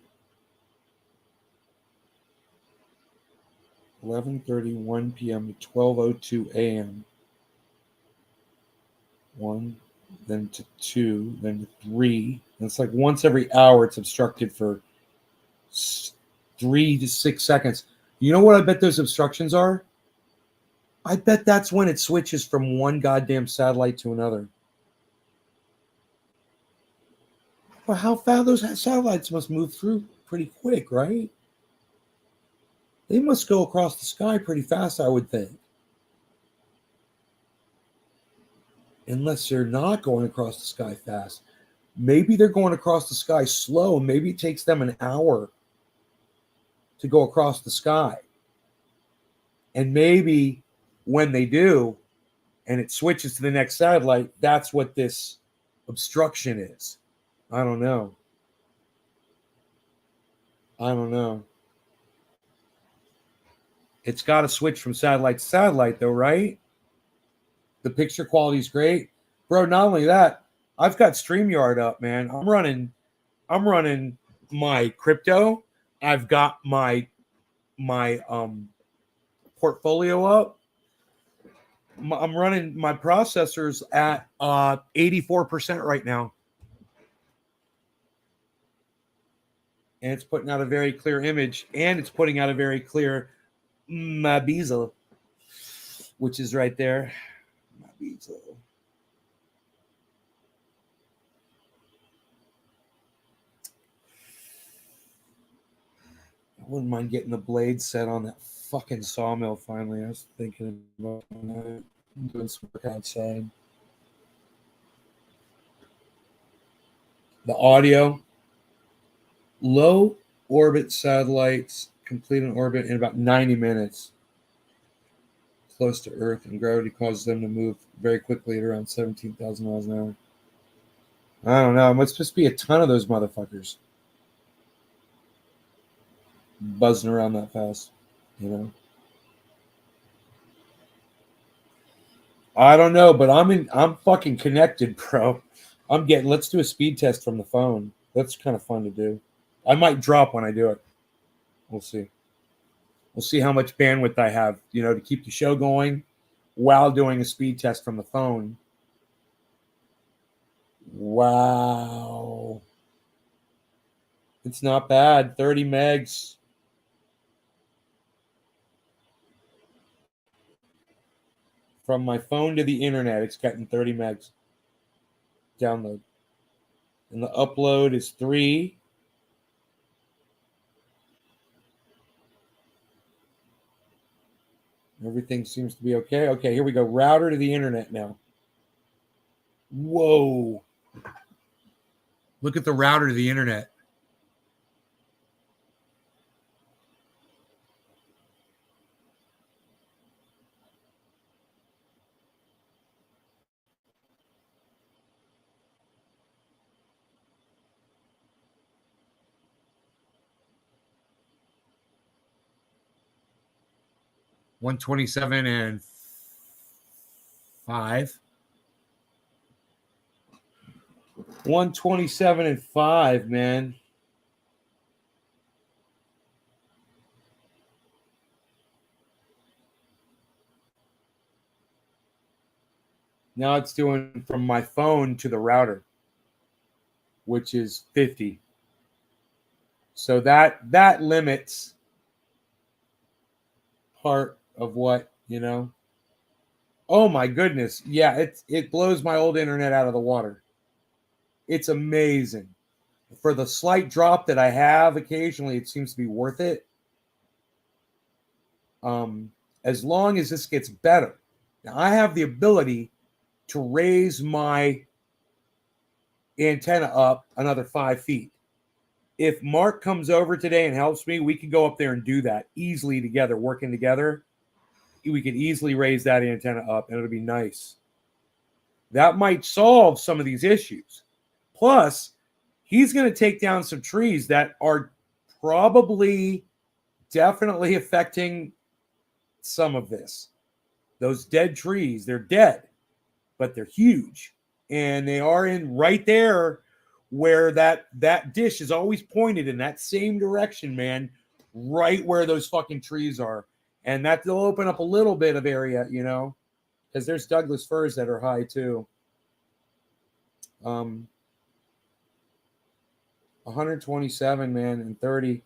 11:31 p.m. to 12:02 a.m. 1, then to 2, then to 3. And it's like once every hour it's obstructed for 3 to 6 seconds. You know what I bet those obstructions are? I bet that's when it switches from one goddamn satellite to another. Well, how fast those satellites must move through pretty quick, right? They must go across the sky pretty fast, I would think. Unless they're not going across the sky fast. Maybe they're going across the sky slow. Maybe it takes them an hour to go across the sky. And maybe when they do, and it switches to the next satellite, that's what this obstruction is. I don't know. It's got to switch from satellite to satellite, though, right? The picture quality is great, bro. Not only that, I've got StreamYard up, man. I'm running my crypto. I've got my portfolio up. I'm running my processors at 84% right now, and it's putting out a very clear image, and it's putting out a very clear Mabizo, which is right there. Mabizo. I wouldn't mind getting the blade set on that fucking sawmill finally. I was thinking about doing some work outside. The audio, low orbit satellites complete an orbit in about 90 minutes close to Earth, and gravity causes them to move very quickly at around 17,000 miles an hour. I don't know. It must just be a ton of those motherfuckers buzzing around that fast, you know? I don't know, but I'm fucking connected, bro. Let's do a speed test from the phone. That's kind of fun to do. I might drop when I do it. We'll see. We'll see how much bandwidth I have, to keep the show going while doing a speed test from the phone. Wow. It's not bad. 30 megs. From my phone to the internet, it's getting 30 megs. Download. And the upload is 3. Everything seems to be okay. Okay, here we go. Router to the internet now. Whoa. Look at the router to the internet. $127 and 5. 127 and 5, man. Now it's doing from my phone to the router, which is 50. So that limits part of what, you know. Oh my goodness. Yeah, it blows my old internet out of the water. It's amazing. For the slight drop that I have occasionally, it seems to be worth it. As long as this gets better. Now I have the ability to raise my antenna up another 5 feet. If Mark comes over today and helps me, we can go up there and do that easily together, working together. We could easily raise that antenna up and it'll be nice. That might solve some of these issues. Plus, he's going to take down some trees that are probably definitely affecting some of this. Those dead trees, they're dead, but they're huge. And they are in right there where that dish is always pointed in that same direction, man, right where those fucking trees are. And that will open up a little bit of area, you know, because there's Douglas firs that are high too. 127, man, and 30,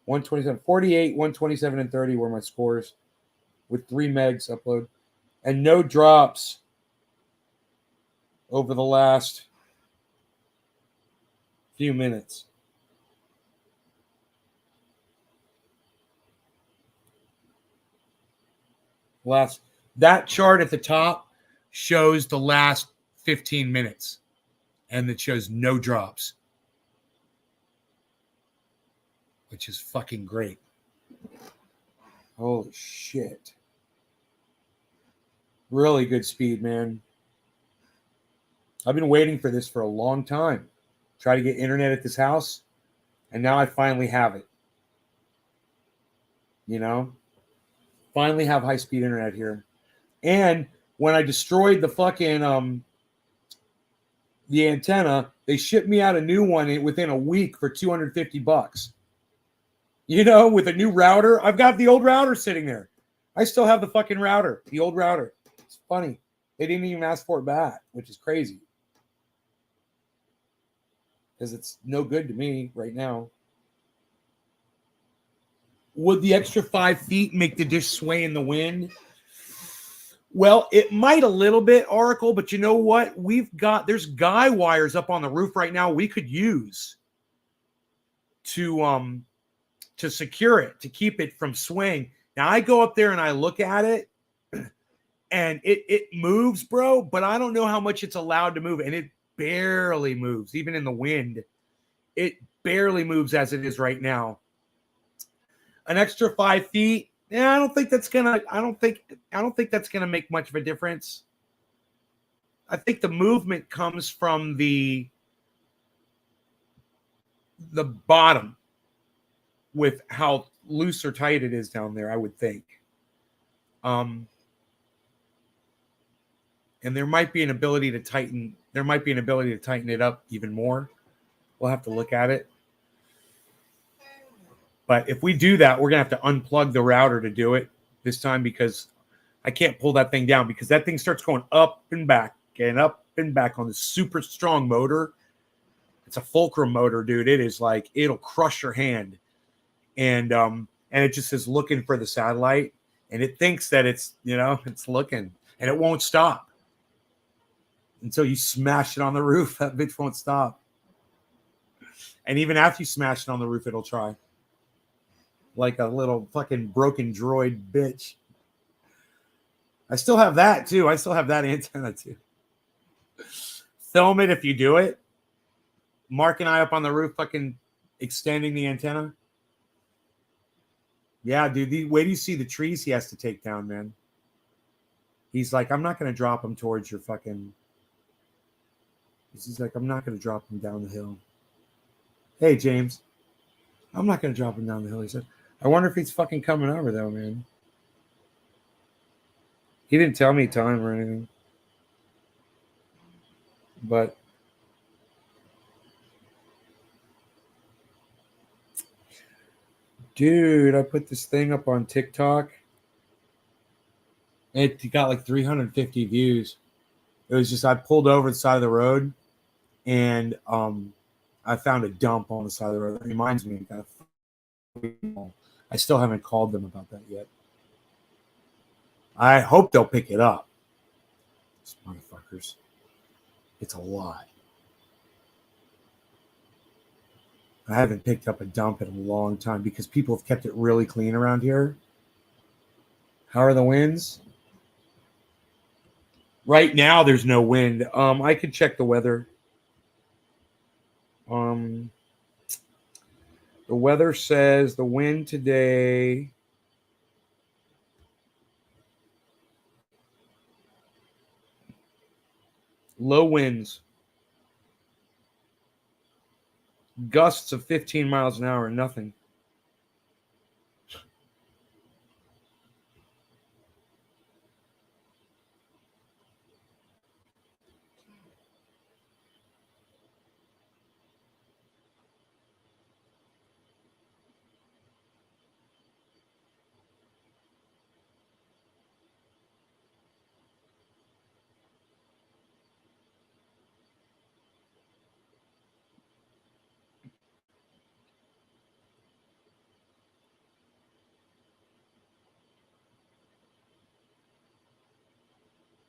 127, 48, 127, and 30 were my scores with 3 megs upload. And no drops over the last few minutes. That chart at the top shows the last 15 minutes, and it shows no drops, which is fucking great. Holy shit. Really good speed, man. I've been waiting for this for a long time. Try to get internet at this house, and now I finally have it. You know? Finally have high-speed internet here. And when I destroyed the fucking the antenna, they shipped me out a new one within a week for $250. You know, with a new router. I've got the old router sitting there. I still have the fucking router, the old router. It's funny. They didn't even ask for it back, which is crazy. Because it's no good to me right now. Would the extra 5 feet make the dish sway in the wind? Well, it might a little bit, Oracle, but you know what? There's guy wires up on the roof right now we could use to secure it, to keep it from swaying. Now, I go up there and I look at it, and it moves, bro, but I don't know how much it's allowed to move, and it barely moves, even in the wind. It barely moves as it is right now. An extra 5 feet, yeah, I don't think that's gonna make much of a difference. I think the movement comes from the bottom with how loose or tight it is down there, I would think. And there might be an ability to tighten. There might be an ability to tighten it up even more. We'll have to look at it. But if we do that, we're going to have to unplug the router to do it this time, because I can't pull that thing down, because that thing starts going up and back on this super strong motor. It's a Fulcrum motor, dude. It is like, it'll crush your hand. And it just is looking for the satellite, and it thinks that it's looking, and it won't stop until you smash it on the roof. That bitch won't stop. And even after you smash it on the roof, it'll try. Like a little fucking broken droid bitch. I still have that too. I still have that antenna too. Film it if you do it. Mark and I up on the roof fucking extending the antenna. Yeah, dude. Wait till you see the trees he has to take down, man. He's like, I'm not going to drop them towards your fucking... He's like, I'm not going to drop them down the hill. Hey, James. I'm not going to drop him down the hill, he said. I wonder if he's fucking coming over, though, man. He didn't tell me time or anything. But dude, I put this thing up on TikTok. It got like 350 views. It was just I pulled over the side of the road and I found a dump on the side of the road. It reminds me of that. I still haven't called them about that yet. I hope they'll pick it up. These motherfuckers. It's a lot. I haven't picked up a dump in a long time because people have kept it really clean around here. How are the winds? Right now, there's no wind. I could check the weather. The weather says the wind today. Low winds. Gusts of 15 miles an hour, nothing.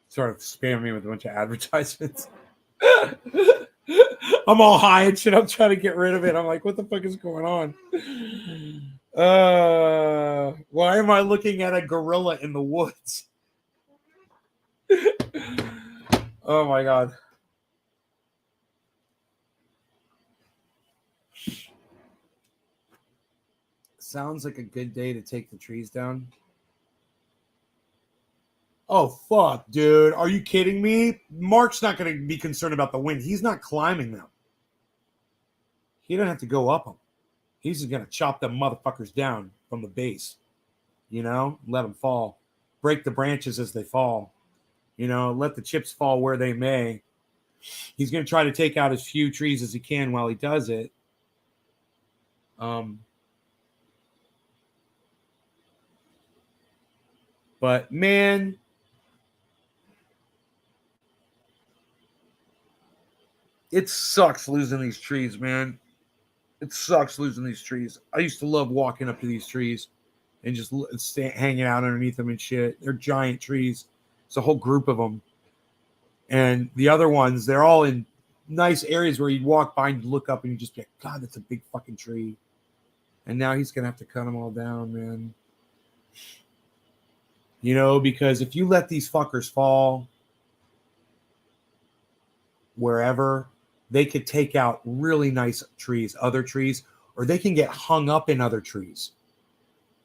Sort of spam me with a bunch of advertisements. I'm all high and shit. I'm trying to get rid of it. I'm like, what the fuck is going on? Why am I looking at a gorilla in the woods? Oh my god. Sounds like a good day to take the trees down. Oh, fuck, dude. Are you kidding me? Mark's not going to be concerned about the wind. He's not climbing them. He doesn't have to go up them. He's just going to chop them motherfuckers down from the base. You know? Let them fall. Break the branches as they fall. You know? Let the chips fall where they may. He's going to try to take out as few trees as he can while he does it. But, man... It sucks losing these trees, man. It sucks losing these trees. I used to love walking up to these trees and just hanging out underneath them and shit. They're giant trees. It's a whole group of them. And the other ones, they're all in nice areas where you'd walk by and look up and you'd just be like, God, that's a big fucking tree. And now he's going to have to cut them all down, man. You know, because if you let these fuckers fall wherever... They could take out really nice trees, other trees, or they can get hung up in other trees.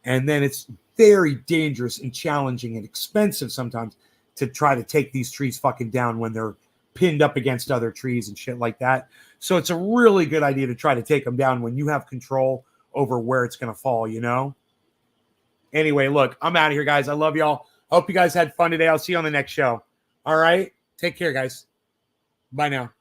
And then it's very dangerous and challenging and expensive sometimes to try to take these trees fucking down when they're pinned up against other trees and shit like that. So it's a really good idea to try to take them down when you have control over where it's going to fall, you know? Anyway, look, I'm out of here, guys. I love y'all. Hope you guys had fun today. I'll see you on the next show. All right? Take care, guys. Bye now.